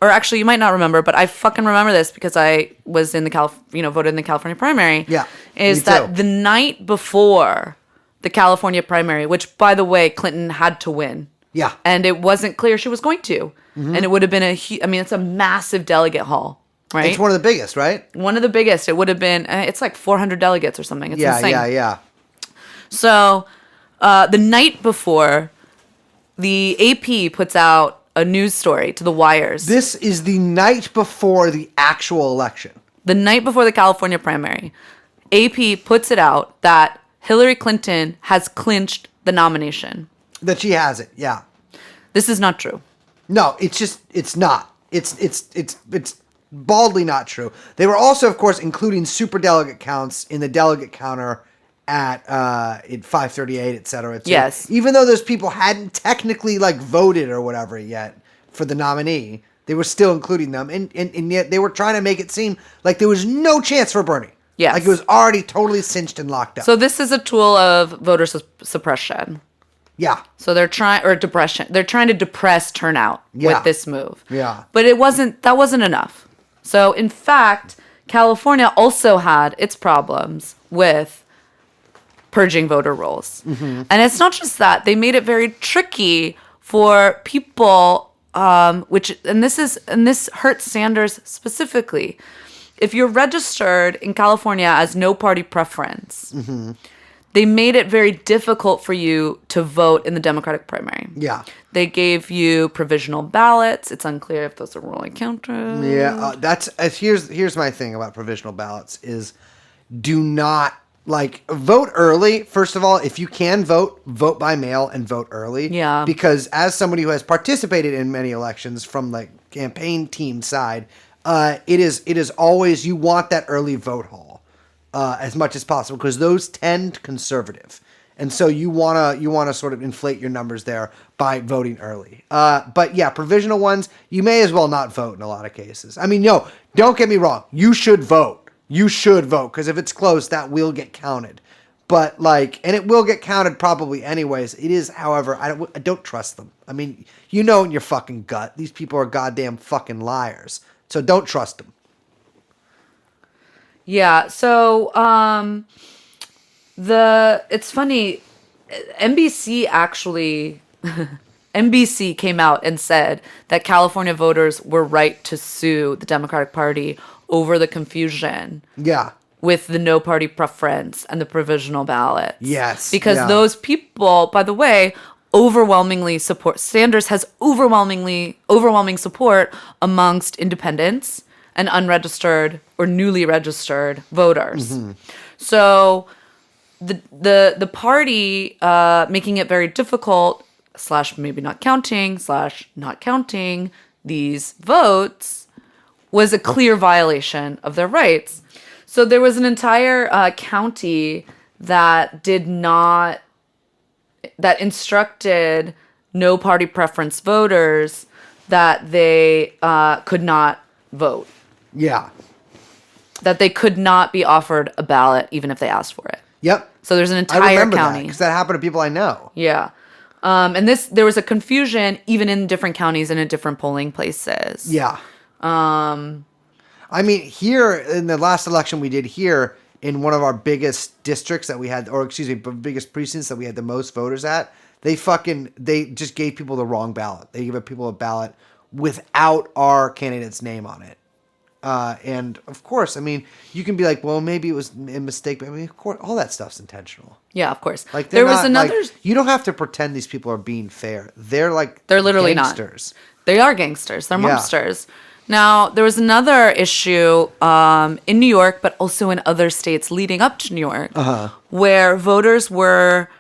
or actually you might not remember, but I fucking remember this because I was in the voted in the California primary. Yeah. Is me that too. the night before the California primary, which by the way, Clinton had to win. Yeah. And it wasn't clear she was going to. And it would have been it's a massive delegate hall, right? It's one of the biggest, right? One of the biggest. It would have been, it's like 400 delegates or something. It's insane. Yeah. So the night before, the AP puts out a news story to the wires. This is the night before the actual election. The night before the California primary, AP puts it out that Hillary Clinton has clinched the nomination. That she has it, yeah. This is not true. No, it's not. It's baldly not true. They were also, of course, including super delegate counts in the delegate counter at 538, et cetera. Yes. Even though those people hadn't technically voted or whatever yet for the nominee, they were still including them, and yet they were trying to make it seem like there was no chance for Bernie. Yes. Like it was already totally cinched and locked up. So this is a tool of voter suppression. Yeah. So they're trying to depress turnout with this move. Yeah. But that wasn't enough. So in fact, California also had its problems with purging voter rolls. And it's not just that, they made it very tricky for people and this hurts Sanders specifically. If you're registered in California as no party preference, they made it very difficult for you to vote in the Democratic primary. Yeah. They gave you provisional ballots. It's unclear if those are really counted. Yeah, here's my thing about provisional ballots is do not vote early. First of all, if you can vote by mail and vote early. Yeah. Because as somebody who has participated in many elections from the campaign team side, it is always, you want that early vote haul as much as possible because those tend conservative. And so you wanna sort of inflate your numbers there by voting early. But yeah, provisional ones, you may as well not vote in a lot of cases. I mean, no, don't get me wrong. You should vote. You should vote because if it's close, that will get counted. But and it will get counted probably anyways. It is, however, I don't trust them. I mean, in your fucking gut, these people are goddamn fucking liars. So don't trust them. Yeah. So it's funny. NBC came out and said that California voters were right to sue the Democratic Party over the confusion. Yeah. With the no party preference and the provisional ballots. Yes. Because yeah. those people, by the way, overwhelmingly support. Sanders has overwhelming support amongst independents and unregistered or newly registered voters. So the party making it very difficult / maybe not counting these votes was a clear violation of their rights. So there was an entire county that instructed no party preference voters that they could not vote, Yeah. that they could not be offered a ballot even if they asked for it. Yep. So there's an I entire remember county. because that happened to people I know. Yeah. And there was a confusion even in different counties and in different polling places. Yeah. I mean, here in the last election we did here in one of our biggest districts that we had, or excuse me, biggest precincts that we had the most voters at, they just gave people the wrong ballot. They gave people a ballot without our candidate's name on it. And of course, I mean, you can be like, well, maybe it was a mistake, but I mean, of course, all that stuff's intentional. Yeah, of course. Like there was another. you don't have to pretend these people are being fair. They're literally gangsters. not. They are gangsters. They're Yeah. mobsters. Now, there was another issue in New York, but also in other states leading up to New York, where voters were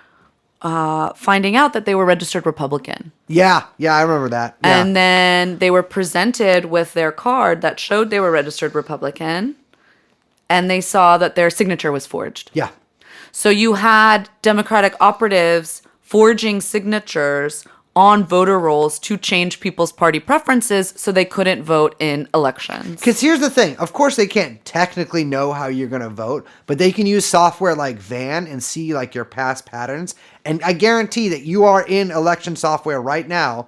finding out that they were registered Republican. Yeah, I remember that. Yeah. And then they were presented with their card that showed they were registered Republican, and they saw that their signature was forged. Yeah. So you had Democratic operatives forging signatures on voter rolls to change people's party preferences so they couldn't vote in elections. Because here's the thing. Of course, they can't technically know how you're going to vote, but they can use software like Van and see like your past patterns. And I guarantee that you are in election software right now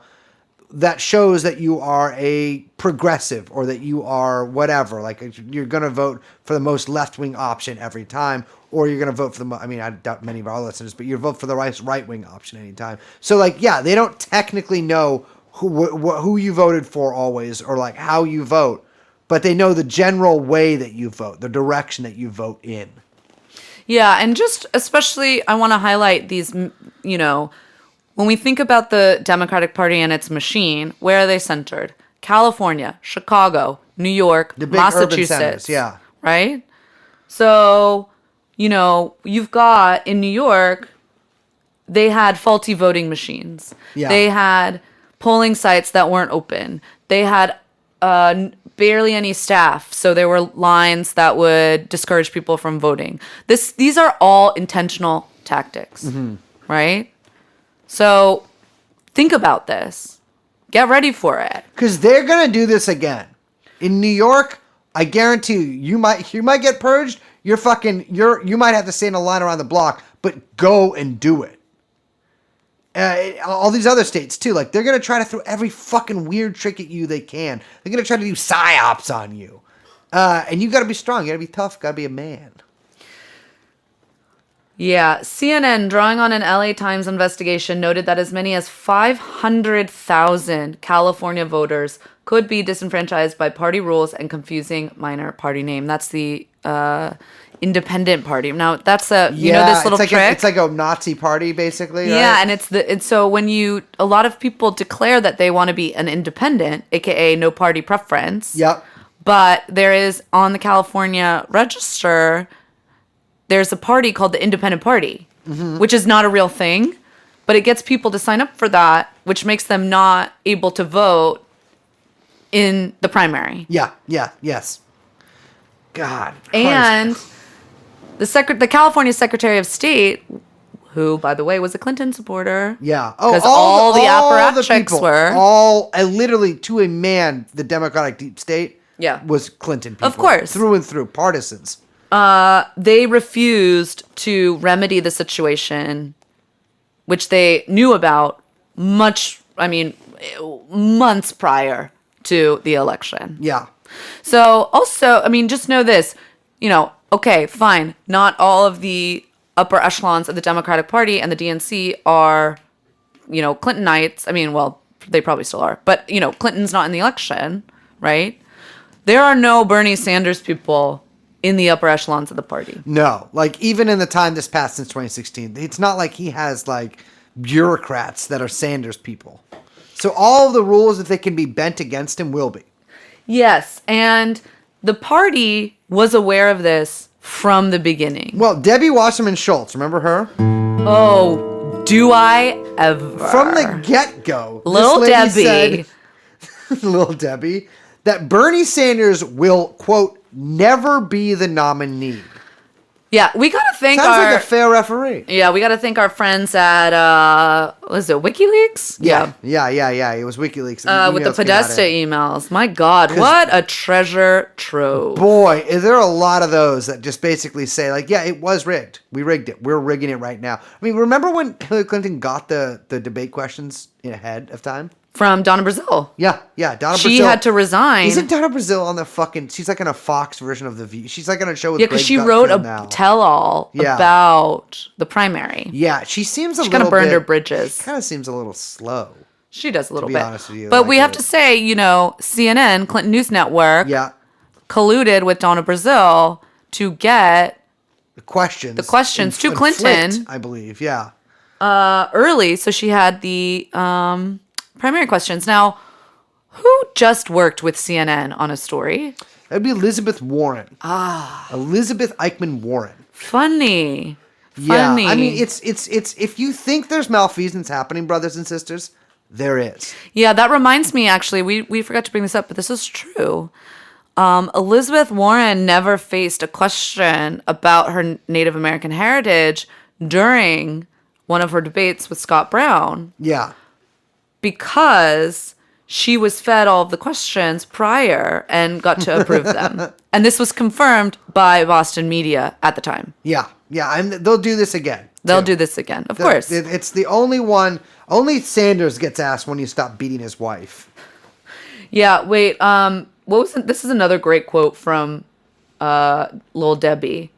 that shows that you are a progressive or that you are whatever. Like you're going to vote for the most left-wing option every time, or you're going to vote for I mean, I doubt many of our listeners, but you vote for the right-wing option anytime. So like, yeah, they don't technically know who you voted for always or like how you vote, but they know the general way that you vote, the direction that you vote in. Yeah, and just especially I want to highlight these, you know, when we think about the Democratic Party and its machine, where are they centered? California, Chicago, New York, The big urban Massachusetts. centers, yeah. Right? So, you know, you've got in New York, they had faulty voting machines. Yeah. They had polling sites that weren't open. They had barely any staff, so there were lines that would discourage people from voting. These are all intentional tactics, right? So think about this. Get ready for it. Because they're gonna do this again. In New York, I guarantee you might get purged. You might have to stay in a line around the block, but go and do it. All these other states too, like they're gonna try to throw every fucking weird trick at you they can. They're gonna try to do psy-ops on you, and you gotta be strong. You gotta be tough. Gotta be a man. Yeah, CNN, drawing on an LA Times investigation, noted that as many as 500,000 California voters could be disenfranchised by party rules and confusing minor party name. That's the independent party. Now, that's this little it's like trick. it's like a Nazi party, basically. Yeah, right? and it's so when a lot of people declare that they want to be an independent, aka no party preference. Yep. But there is on the California register, there's a party called the Independent Party, which is not a real thing, but it gets people to sign up for that, which makes them not able to vote in the primary. Yes. God. And the California Secretary of State, who, by the way, was a Clinton supporter. Yeah. Because all the apparatchiks were. Literally to a man, the Democratic deep state was Clinton people. Of course. Through and through. Partisans. They refused to remedy the situation, which they knew about months prior to the election. Yeah. So also, just know this, okay, fine. Not all of the upper echelons of the Democratic Party and the DNC are, Clintonites. They probably still are, but Clinton's not in the election, right? There are no Bernie Sanders people in the upper echelons of the party. No, like even in the time this passed since 2016, it's not like he has like bureaucrats that are Sanders people. So all of the rules, if they can be bent against him, will be. Yes, and the party was aware of this from the beginning. Well, Debbie Wasserman Schultz, remember her? Oh, do I ever? From the get-go, Little Debbie. Little Debbie, that Bernie Sanders will, quote, never be the nominee. Yeah, we gotta thank Sounds our like a fair referee. yeah, we gotta thank our friends at was it WikiLeaks? Yeah. It was WikiLeaks. With the Emails came out Podesta in. emails. My God, what a treasure trove. Boy, is there a lot of those that just basically say, like, yeah, it was rigged. We rigged it. We're rigging it right now. I mean, remember when Hillary Clinton got the debate questions ahead of time? From Donna Brazile. Yeah. Donna She Brazile. had to resign. Isn't Donna Brazile on the fucking... She's like on a Fox version of The View. She's like on a show with Yeah, because Greg she wrote Gutfeld a now. tell-all Yeah. about the primary. Yeah, she seems a She little kind of burned bit- her bridges. Kind of seems a little slow. She does a little be bit. honest with you, But I we get have it. to say, CNN, Clinton News Network, Yeah. colluded with Donna Brazile to get The questions. to inflict, Clinton. I believe, yeah. early, so she had the primary questions. Now, who just worked with CNN on a story? That'd be Elizabeth Warren. Elizabeth Eichmann Warren. Funny. Yeah, I mean, it's if you think there's malfeasance happening, brothers and sisters, there is. Yeah, that reminds me, actually, we forgot to bring this up, but this is true. Elizabeth Warren never faced a question about her Native American heritage during one of her debates with Scott Brown Yeah. because she was fed all of the questions prior and got to approve them. And this was confirmed by Boston media at the time. Yeah, and they'll do this again. They'll too. do this again, of course. It's the only one. Only Sanders gets asked when you stop beating his wife. Yeah, wait. What was it? This is another great quote from Lil Debbie.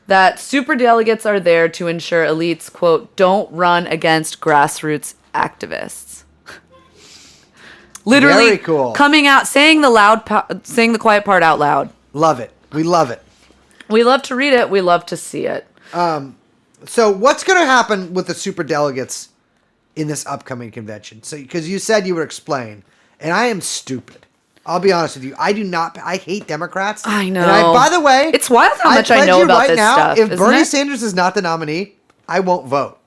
That superdelegates are there to ensure elites, quote, don't run against grassroots activists. Literally Very cool. coming out, saying the quiet part out loud. Love it. We love it. We love to read it. We love to see it. So what's going to happen with the superdelegates in this upcoming convention? So because you said you would explain, and I am stupid. I'll be honest with you. I hate Democrats. I know. And by the way, It's wild how much I pledge know you about this stuff, If isn't Bernie it? Sanders is not the nominee, I won't vote.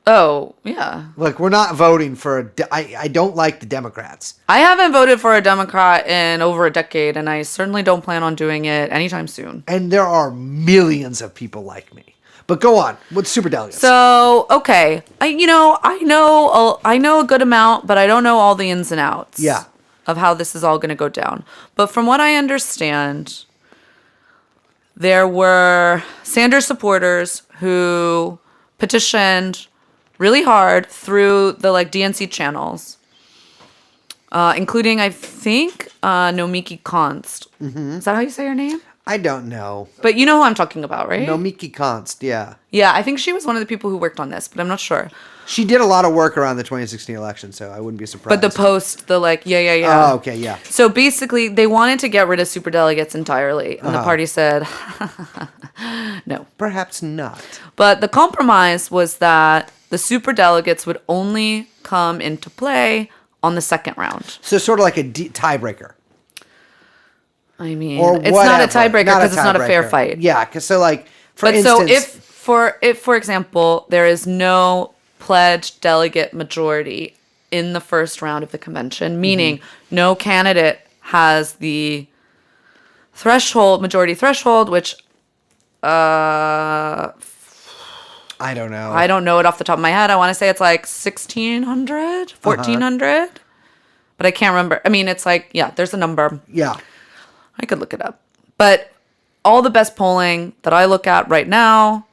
Oh, yeah. Look, we're not voting for. I don't like the Democrats. I haven't voted for a Democrat in over a decade, and I certainly don't plan on doing it anytime soon. And there are millions of people like me. But go on with superdelegates. So, okay. I know a good amount, but I don't know all the ins and outs. Yeah. Of how this is all going to go down. But from what I understand, there were Sanders supporters who petitioned really hard through the DNC channels, including, I think, Nomiki Konst. Mm-hmm. Is that how you say her name? I don't know. But you know who I'm talking about, right? Nomiki Konst, yeah. Yeah, I think she was one of the people who worked on this, but I'm not sure. She did a lot of work around the 2016 election, so I wouldn't be surprised. But the post, yeah. Oh, okay, yeah. So basically, they wanted to get rid of superdelegates entirely, and the party said, no. Perhaps not. But the compromise was that the superdelegates would only come into play on the second round. So sort of like a tiebreaker. I mean, Or it's whatever. not a tiebreaker because it's not a fair tiebreaker. fight. Yeah, because so for But instance... so if, for example, there is no pledged delegate majority in the first round of the convention, meaning no candidate has the majority threshold, which I don't know. I don't know it off the top of my head. I want to say it's like 1,600, 1,400, but I can't remember. I mean, it's there's a number. Yeah. I could look it up. But all the best polling that I look at right now,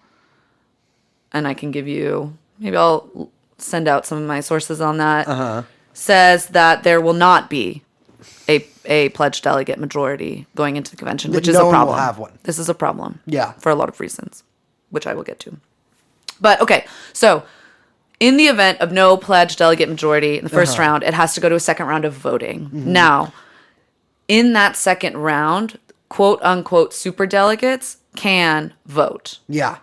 and I can give you, maybe I'll send out some of my sources on that, says that there will not be a pledged delegate majority going into the convention, which is No a one problem. will have one. This is a problem. Yeah. For a lot of reasons, which I will get to. But okay, so in the event of no pledged delegate majority in the first round, it has to go to a second round of voting. Now, in that second round, quote unquote superdelegates can vote. Yeah.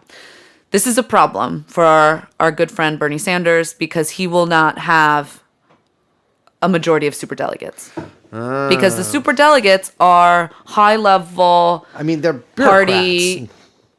This is a problem for our good friend Bernie Sanders because he will not have a majority of superdelegates. Because the superdelegates are high level I mean, they're party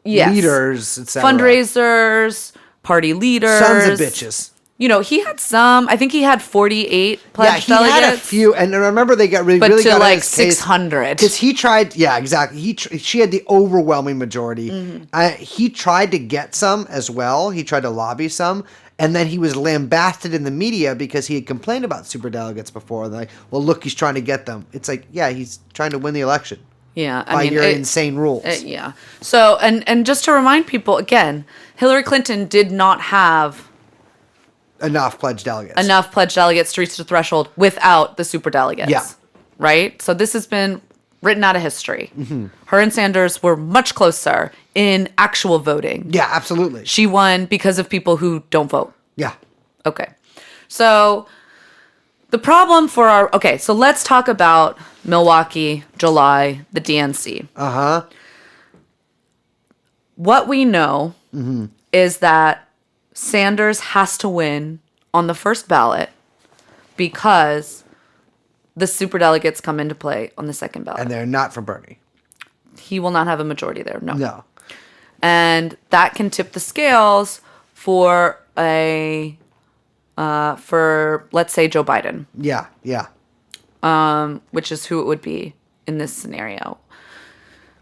bureaucrats, leaders, etc. fundraisers, party leaders, Sons of bitches. he had some. I think he had 48 pledged yeah, he delegates. had a few, and I remember they got really, But really to got like 600. because he tried. Yeah, exactly. She had the overwhelming majority. He tried to get some as well. He tried to lobby some, and then he was lambasted in the media because he had complained about superdelegates before. They're like, well, look, he's trying to get them. It's like, yeah, he's trying to win the election. Yeah, by your insane rules. Yeah. So, and just to remind people again, Hillary Clinton did not have enough pledged delegates. To reach the threshold without the superdelegates. Yeah. Right? So this has been written out of history. Mm-hmm. Her and Sanders were much closer in actual voting. Yeah, absolutely. She won because of people who don't vote. Yeah. Okay. So the problem for so let's talk about Milwaukee, July, the DNC. Uh-huh. What we know is that Sanders has to win on the first ballot because the superdelegates come into play on the second ballot. And they're not for Bernie. He will not have a majority there. No. No. And that can tip the scales for let's say Joe Biden, Yeah, yeah. which is who it would be in this scenario.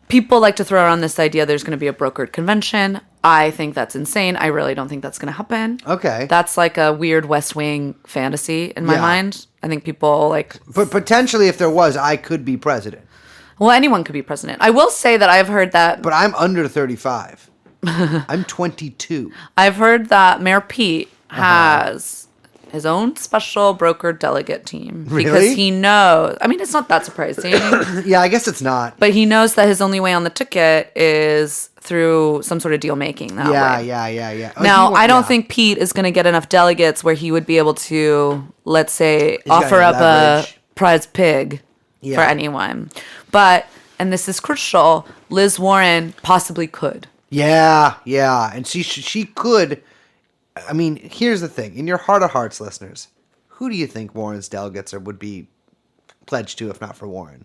People like to throw around this idea there's going to be a brokered convention. I think that's insane. I really don't think that's going to happen. Okay. That's like a weird West Wing fantasy in my Yeah. mind. I think people like... But potentially, if there was, I could be president. Well, anyone could be president. I will say that I've heard that... But I'm under 35. I'm 22. I've heard that Mayor Pete has his own special brokered delegate team. Really? Because he knows... I mean, it's not that surprising. Yeah, I guess it's not. But he knows that his only way on the ticket is through some sort of deal making that way. Yeah. Oh, Now, I don't yeah. think Pete is going to get enough delegates where he would be able to, let's say, got offer up leverage. a prize pig Yeah. for anyone. But, and this is crucial, Liz Warren possibly could. Yeah. And she could. I mean, here's the thing. In your heart of hearts, listeners, who do you think Warren's delegates would be pledged to if not for Warren?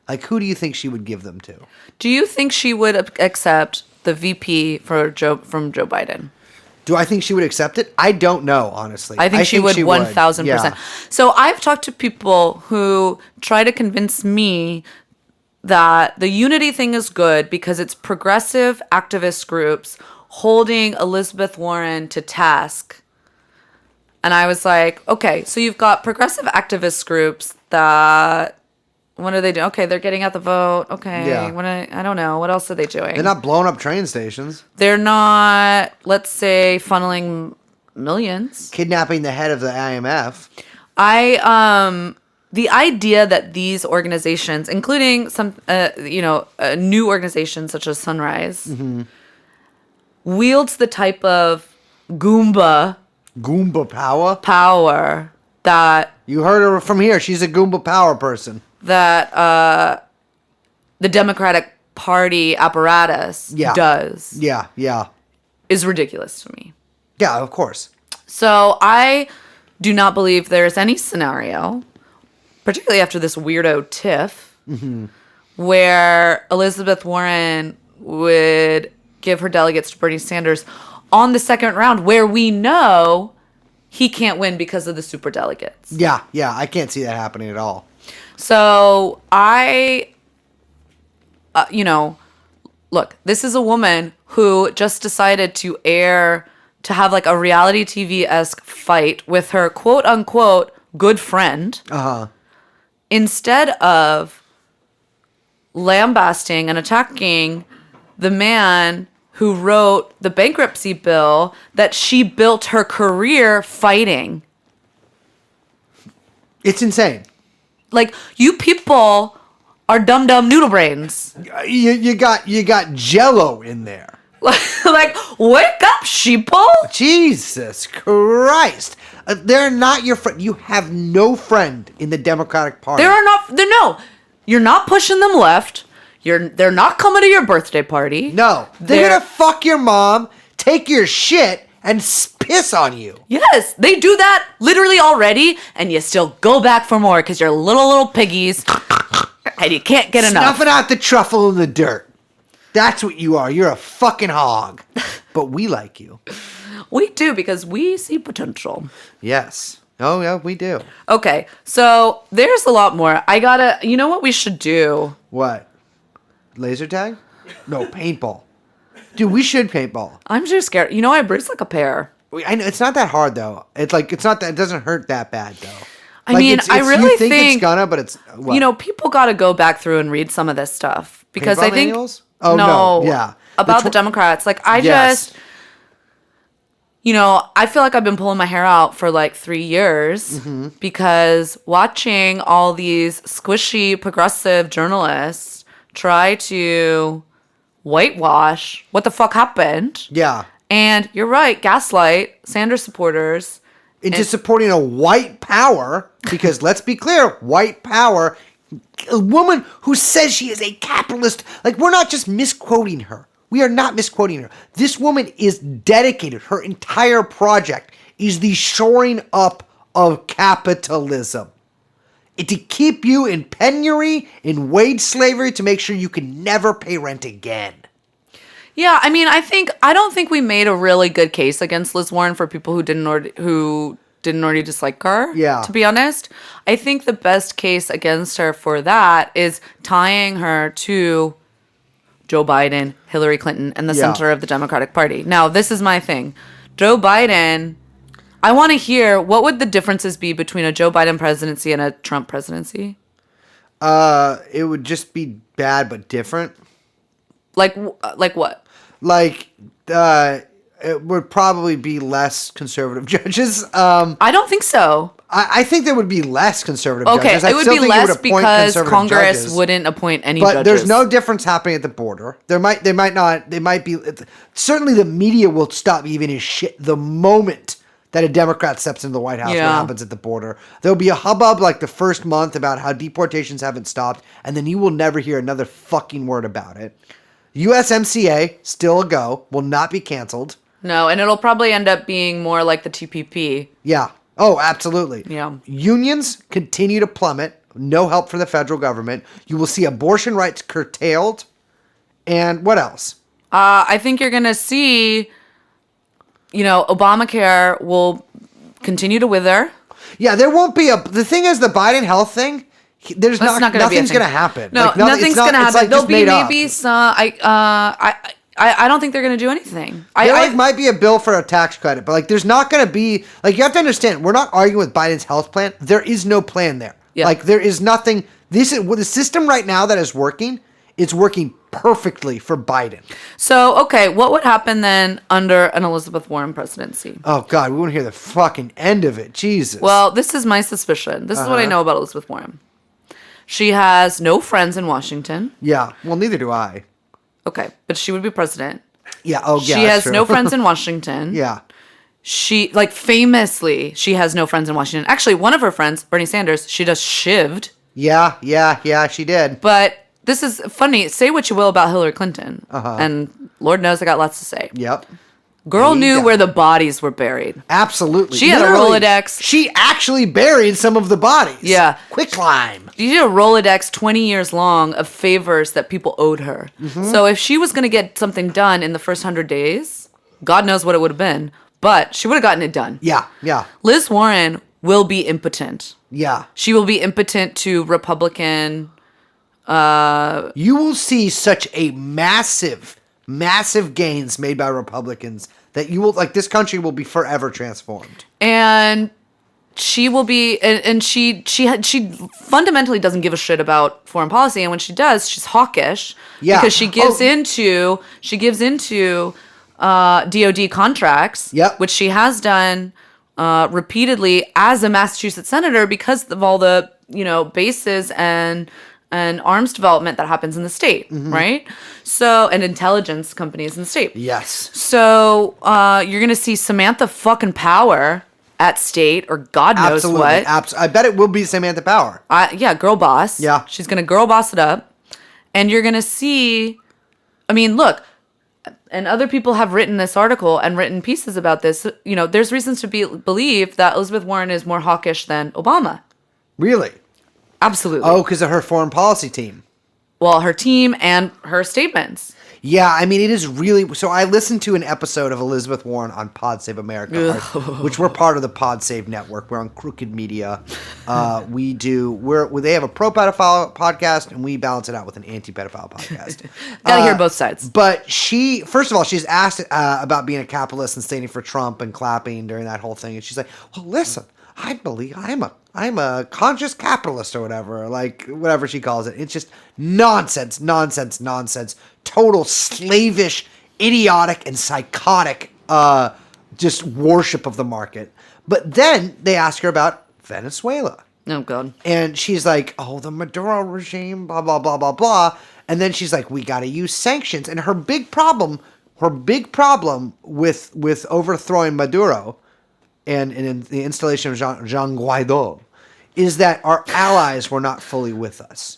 Like, who do you think she would give them to? Do you think she would accept the VP from Joe Biden? Do I think she would accept it? I don't know, honestly. I think she would 1,000%. Yeah. So I've talked to people who try to convince me that the unity thing is good because it's progressive activist groups holding Elizabeth Warren to task. And I was like, okay, so you've got progressive activist groups that... What are they doing? Okay, they're getting out the vote. Okay, Yeah. I don't know. What else are they doing? They're not blowing up train stations. They're not, let's say, funneling millions. Kidnapping the head of the IMF. The idea that these organizations, including some, new organizations such as Sunrise, wields the type of Goomba power that You heard her from here. She's a Goomba power person. the Democratic Party apparatus does Yeah. is ridiculous to me. Yeah, of course. So I do not believe there's any scenario, particularly after this weirdo tiff, where Elizabeth Warren would give her delegates to Bernie Sanders on the second round, where we know he can't win because of the superdelegates. Yeah, I can't see that happening at all. So look, this is a woman who just decided to have like a reality TV-esque fight with her quote unquote good friend. Instead of lambasting and attacking the man who wrote the bankruptcy bill that she built her career fighting. It's insane. Like, you people are dumb noodle brains. You got Jello in there. Like, wake up, sheeple. Jesus Christ. They're not your friend. You have no friend in the Democratic Party. You're not pushing them left. They're not coming to your birthday party. No. They're gonna fuck your mom, take your shit, and piss on you. Yes, they do that literally already, and you still go back for more because you're little piggies, and you can't get enough. Snuffing out the truffle in the dirt. That's what you are. You're a fucking hog. But we like you. We do, because we see potential. Yes. Oh, yeah, we do. Okay, so there's a lot more. You know what we should do? What? Laser tag? No, paintball. Dude, we should paintball. I'm just scared. You know, I bruise like a pear. I know it's not that hard though. It's not that it doesn't hurt that bad though. I mean, I really you think think it's gonna, but it's what? You know, people got to go back through and read some of this stuff because Paintball I think manuals? Oh, no. Yeah. about the Democrats. Like I Yes. just, you know, I feel like I've been pulling my hair out for like 3 years because watching all these squishy progressive journalists try to whitewash what the fuck happened. Yeah. And you're right, gaslight Sanders supporters. Into supporting a white power, because let's be clear, white power, a woman who says she is a capitalist, like we're not just misquoting her. We are not misquoting her. This woman is dedicated. Her entire project is the shoring up of capitalism. To keep you in penury, in wage slavery, to make sure you can never pay rent again. Yeah, I mean, I don't think we made a really good case against Liz Warren for people who didn't already dislike her. Yeah. To be honest, I think the best case against her for that is tying her to Joe Biden, Hillary Clinton, and the center of the Democratic Party. Now, this is my thing. Joe Biden, I want to hear what would the differences be between a Joe Biden presidency and a Trump presidency? It would just be bad but different. Like what? Like, it would probably be less conservative judges. I don't think so. I think there would be less conservative Okay, judges. I it would still be think less would appoint because conservative Congress judges. wouldn't appoint any But judges. there's no difference happening at the border. They might be. Certainly, the media will stop giving a shit the moment that a Democrat steps into the White House. Yeah. What happens at the border? There'll be a hubbub like the first month about how deportations haven't stopped, and then you will never hear another fucking word about it. USMCA still a go. Will not be canceled. No, and it'll probably end up being more like the TPP. Yeah. Oh, absolutely. Yeah. Unions continue to plummet. No help from the federal government. You will see abortion rights curtailed. And what else? I think you're going to see, you know, Obamacare will continue to wither. Yeah, there won't be the thing is the Biden health thing, That's not going to be a nothing's thing. going to happen. No, Like, nothing's going to happen. Like There'll just be made up. maybe some, I don't think they're going to do anything. There might be a bill for a tax credit, but like there's not going to be, like you have to understand, we're not arguing with Biden's health plan. There is no plan there. Yeah. Like there is nothing. This is the system right now that is working. It's working perfectly for Biden. So, okay, what would happen then under an Elizabeth Warren presidency? Oh God, we won't hear the fucking end of it. Jesus. Well, this is my suspicion. This is what I know about Elizabeth Warren. She has no friends in Washington. Yeah. Well, neither do I. Okay, but she would be president. Yeah. Oh, yeah. She that's has true. no friends in Washington. Yeah. She, like, famously, she has no friends in Washington. Actually, one of her friends, Bernie Sanders, she just shivved. Yeah. She did. But this is funny. Say what you will about Hillary Clinton. And Lord knows I got lots to say. Yep. Girl knew Yeah. where the bodies were buried. Absolutely. She had a Literally, Rolodex. She actually buried some of the bodies. Yeah. Quick climb. She did a Rolodex 20 years long of favors that people owed her. So if she was going to get something done in the first 100 days, God knows what it would have been. But she would have gotten it done. Yeah. Liz Warren will be impotent. Yeah. She will be impotent to Republican. You will see such a massive gains made by Republicans that you will, like, this country will be forever transformed. And she will be, and she fundamentally doesn't give a shit about foreign policy. And when she does, she's hawkish. Yeah. Because she gives into DOD contracts. Yep. Which she has done repeatedly as a Massachusetts senator because of all the, you know, bases and arms development that happens in the state, right? So, and intelligence companies in the state. Yes. So, you're going to see Samantha fucking Power at state or God knows Absolutely. what. I bet it will be Samantha Power. Yeah, girl boss. Yeah. She's going to girl boss it up. And you're going to see, I mean, look, and other people have written this article and written pieces about this. You know, there's reasons to believe that Elizabeth Warren is more hawkish than Obama. Really? Absolutely. Oh, because of her foreign policy team. Well, her team and her statements. Yeah, I mean, it is really... So I listened to an episode of Elizabeth Warren on Pod Save America, which we're part of the Pod Save Network. We're on Crooked Media. They have a pro-pedophile podcast, and we balance it out with an anti-pedophile podcast. Gotta hear both sides. But first of all, she's asked about being a capitalist and standing for Trump and clapping during that whole thing. And she's like, well, listen, I believe I'm a conscious capitalist or whatever, like whatever she calls it. It's just nonsense. Total slavish, idiotic, and psychotic just worship of the market. But then they ask her about Venezuela. Oh, God. And she's like, oh, the Maduro regime, blah, blah, blah, blah, blah. And then she's like, we got to use sanctions. And her big problem with overthrowing Maduro and in the installation of Jean Guaido is that our allies were not fully with us.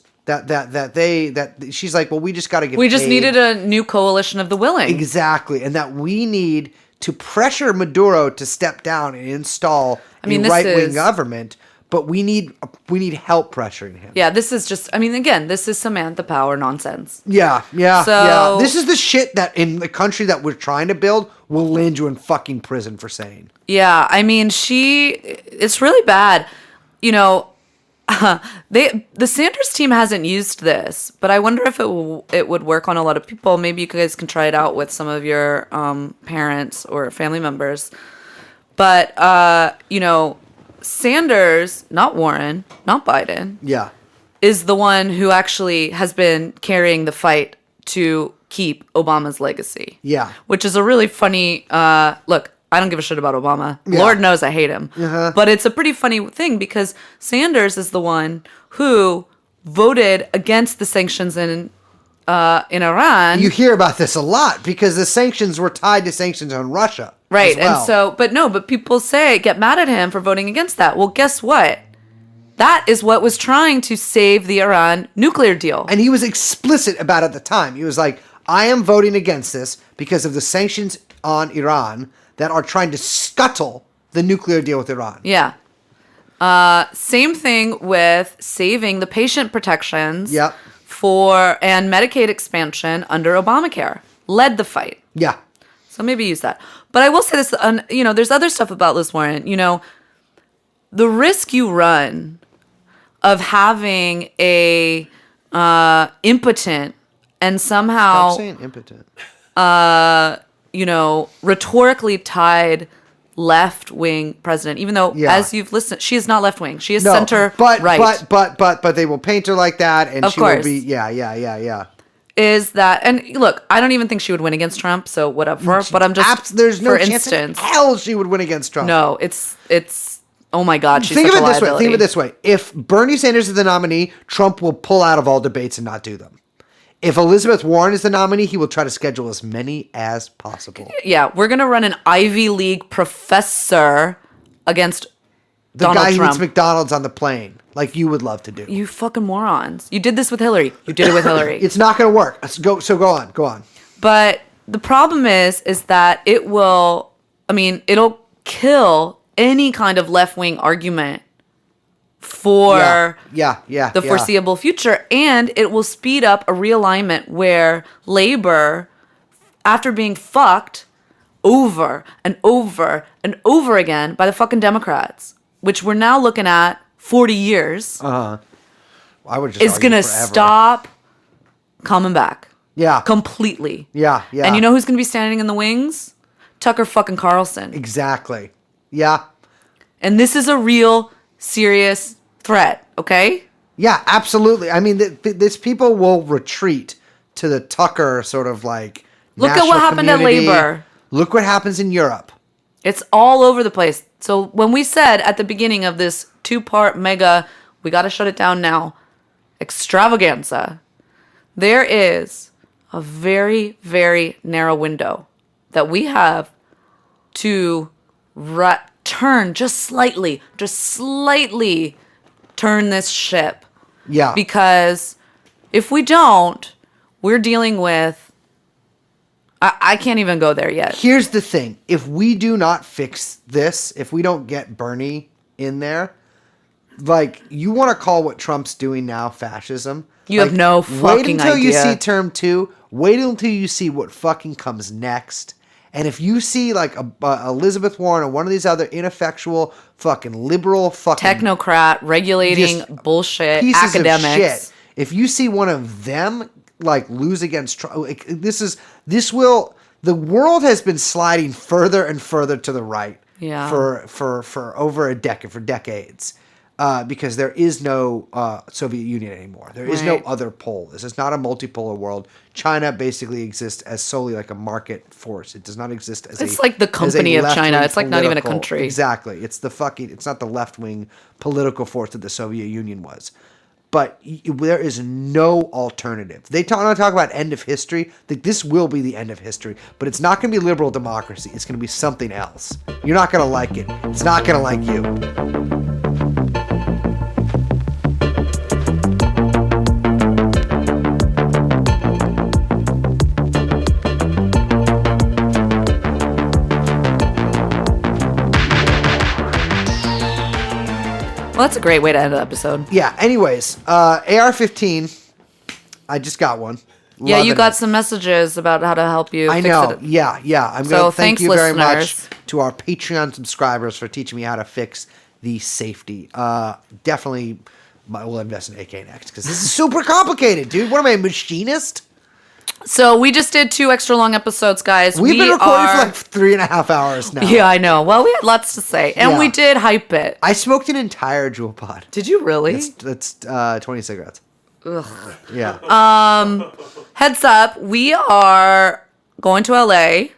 She's like, well, we just got to get We just paid. needed a new coalition of the willing. Exactly. And that we need to pressure Maduro to step down and install a right-wing government, but we need help pressuring him. Yeah, this is just, again, this is Samantha Power nonsense. Yeah. So- This is the shit that in the country that we're trying to build will land you in fucking prison for saying. Yeah, it's really bad. The Sanders team hasn't used this, but I wonder if it would work on a lot of people. Maybe you guys can try it out with some of your parents or family members. But, Sanders, not Warren, not Biden, Yeah. is the one who actually has been carrying the fight to keep Obama's legacy. Yeah. Which is a really funny, look, I don't give a shit about Obama. Yeah. Lord knows I hate him. Uh-huh. But it's a pretty funny thing because Sanders is the one who voted against the sanctions in Iran. You hear about this a lot because the sanctions were tied to sanctions on Russia. Right. as well. And so, but people get mad at him for voting against that. Well, guess what? That is what was trying to save the Iran nuclear deal. And he was explicit about it at the time. He was like, I am voting against this because of the sanctions on Iran that are trying to scuttle the nuclear deal with Iran. Yeah. Same thing with saving the patient protections Yep. and Medicaid expansion under Obamacare. Led the fight. Yeah. So maybe use that. But I will say this, there's other stuff about Liz Warren. The risk you run of having a impotent and somehow Stop saying impotent. rhetorically tied left-wing president, even though, Yeah. as you've listened, she is not left-wing. She is center but, right. But they will paint her like that, and Of she will course. be, yeah. Is that, and look, I don't even think she would win against Trump, so whatever, but I'm just, There's no for chance in instance, hell she would win against Trump. no, it's, oh my God, she's Think such of a it this way. liability. Think of it this way. If Bernie Sanders is the nominee, Trump will pull out of all debates and not do them. If Elizabeth Warren is the nominee, he will try to schedule as many as possible. Yeah, we're going to run an Ivy League professor against The Donald guy who Trump. eats McDonald's on the plane, like you would love to do. You fucking morons. You did this with Hillary. You did it with Hillary. It's not going to work. Go on. But the problem is that it'll kill any kind of left-wing argument for the foreseeable future. And it will speed up a realignment where labor, after being fucked over and over and over again by the fucking Democrats, which we're now looking at 40 years, I would just is argue going to forever. stop coming back. Yeah. Completely. Yeah. And you know who's going to be standing in the wings? Tucker fucking Carlson. Exactly. Yeah. And this is a real serious threat, okay? Yeah, absolutely. I mean, this people will retreat to the Tucker sort of like. Look at national what happened at community. Labor. Look what happens in Europe. It's all over the place. So when we said at the beginning of this 2-part mega, we got to shut it down now, extravaganza, there is a very, very narrow window that we have to turn just slightly turn this ship. Yeah. Because if we don't, we're dealing with, I can't even go there yet. Here's the thing. If we do not fix this, if we don't get Bernie in there, like, you want to call what Trump's doing now fascism? You have no Wait fucking until you idea. see term 2. Wait until you see what fucking comes next. And if you see like Elizabeth Warren or one of these other ineffectual fucking liberal fucking Technocrat regulating just bullshit pieces academics. of shit, if you see one of them like lose against Trump, like, the world has been sliding further and further to the right. Yeah. For over a decade, for decades. Because there is no Soviet Union anymore. There is no Right. other pole. This is not a multipolar world. China basically exists as solely like a market force. It does not exist as It's like the company of China. left-wing It's like not even a political- country. Exactly. It's not the left-wing political force that the Soviet Union was. But there is no alternative. They talk about end of history. This will be the end of history. But it's not going to be liberal democracy. It's going to be something else. You're not going to like it. It's not going to like you. Well, that's a great way to end the episode. Yeah, anyways, AR-15, I just got one. Yeah, you Loving got it. some messages about how to help you I fix know. it. Yeah. I'm So going to thank thanks, you very much listeners. to our Patreon subscribers for teaching me how to fix the safety. Definitely, we'll invest in AK next because this is super complicated, dude. What am I, a machinist? So we just did 2 extra long episodes, guys. We've been recording are- for like 3.5 hours now. Yeah, I know. Well, we had lots to say, and Yeah. we did hype it. I smoked an entire Juul pod. Did you really? That's 20 cigarettes. Ugh. Yeah. Heads up, we are going to LA.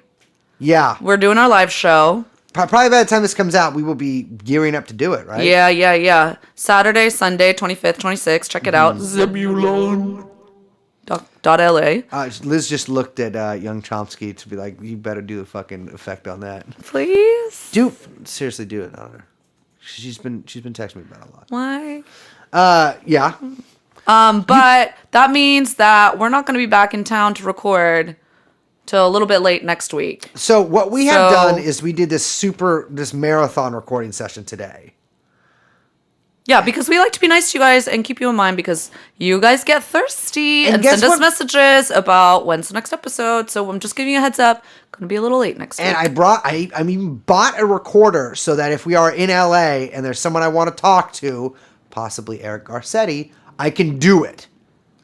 Yeah. We're doing our live show. Probably by the time this comes out, we will be gearing up to do it, right? Yeah. Saturday, Sunday, 25th, 26th. Check it out. Zebulon. .la. Liz just looked at Young Chomsky to be like, you better do a fucking effect on that. Please. Seriously, do it on her. She's been texting me about it a lot. Why? Yeah. But that means that we're not going to be back in town to record till a little bit late next week. So what we have So- done is we did this marathon recording session today. Yeah, because we like to be nice to you guys and keep you in mind because you guys get thirsty And and guess send us what? messages about when's the next episode. So I'm just giving you a heads up. Going to be a little late next And week. I even bought a recorder so that if we are in LA and there's someone I want to talk to, possibly Eric Garcetti, I can do it.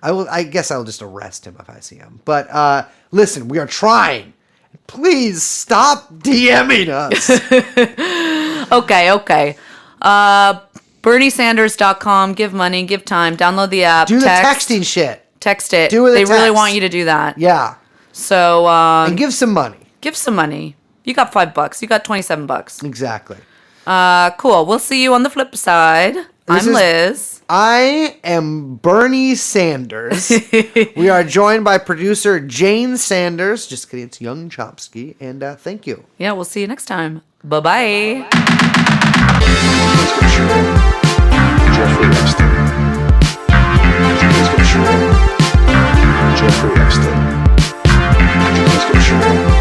I guess I'll just arrest him if I see him. But listen, we are trying. Please stop DMing us. Okay. BernieSanders.com. Give money, give time, download the app. Do the texting shit. Text it. Do it with They a really text. want you to do that. Yeah. So And give some money. give some money. You got $5. You got $27. Exactly. Cool. We'll see you on the flip side. I'm is- Liz. I am Bernie Sanders. We are joined by producer Jane Sanders. Just kidding, it's Young Chomsky. And thank you. Yeah, we'll see you next time. Bye-bye. Here's what you want. Jeffrey Epstein. Here's what you want. Jeffrey Epstein. Here's what you want.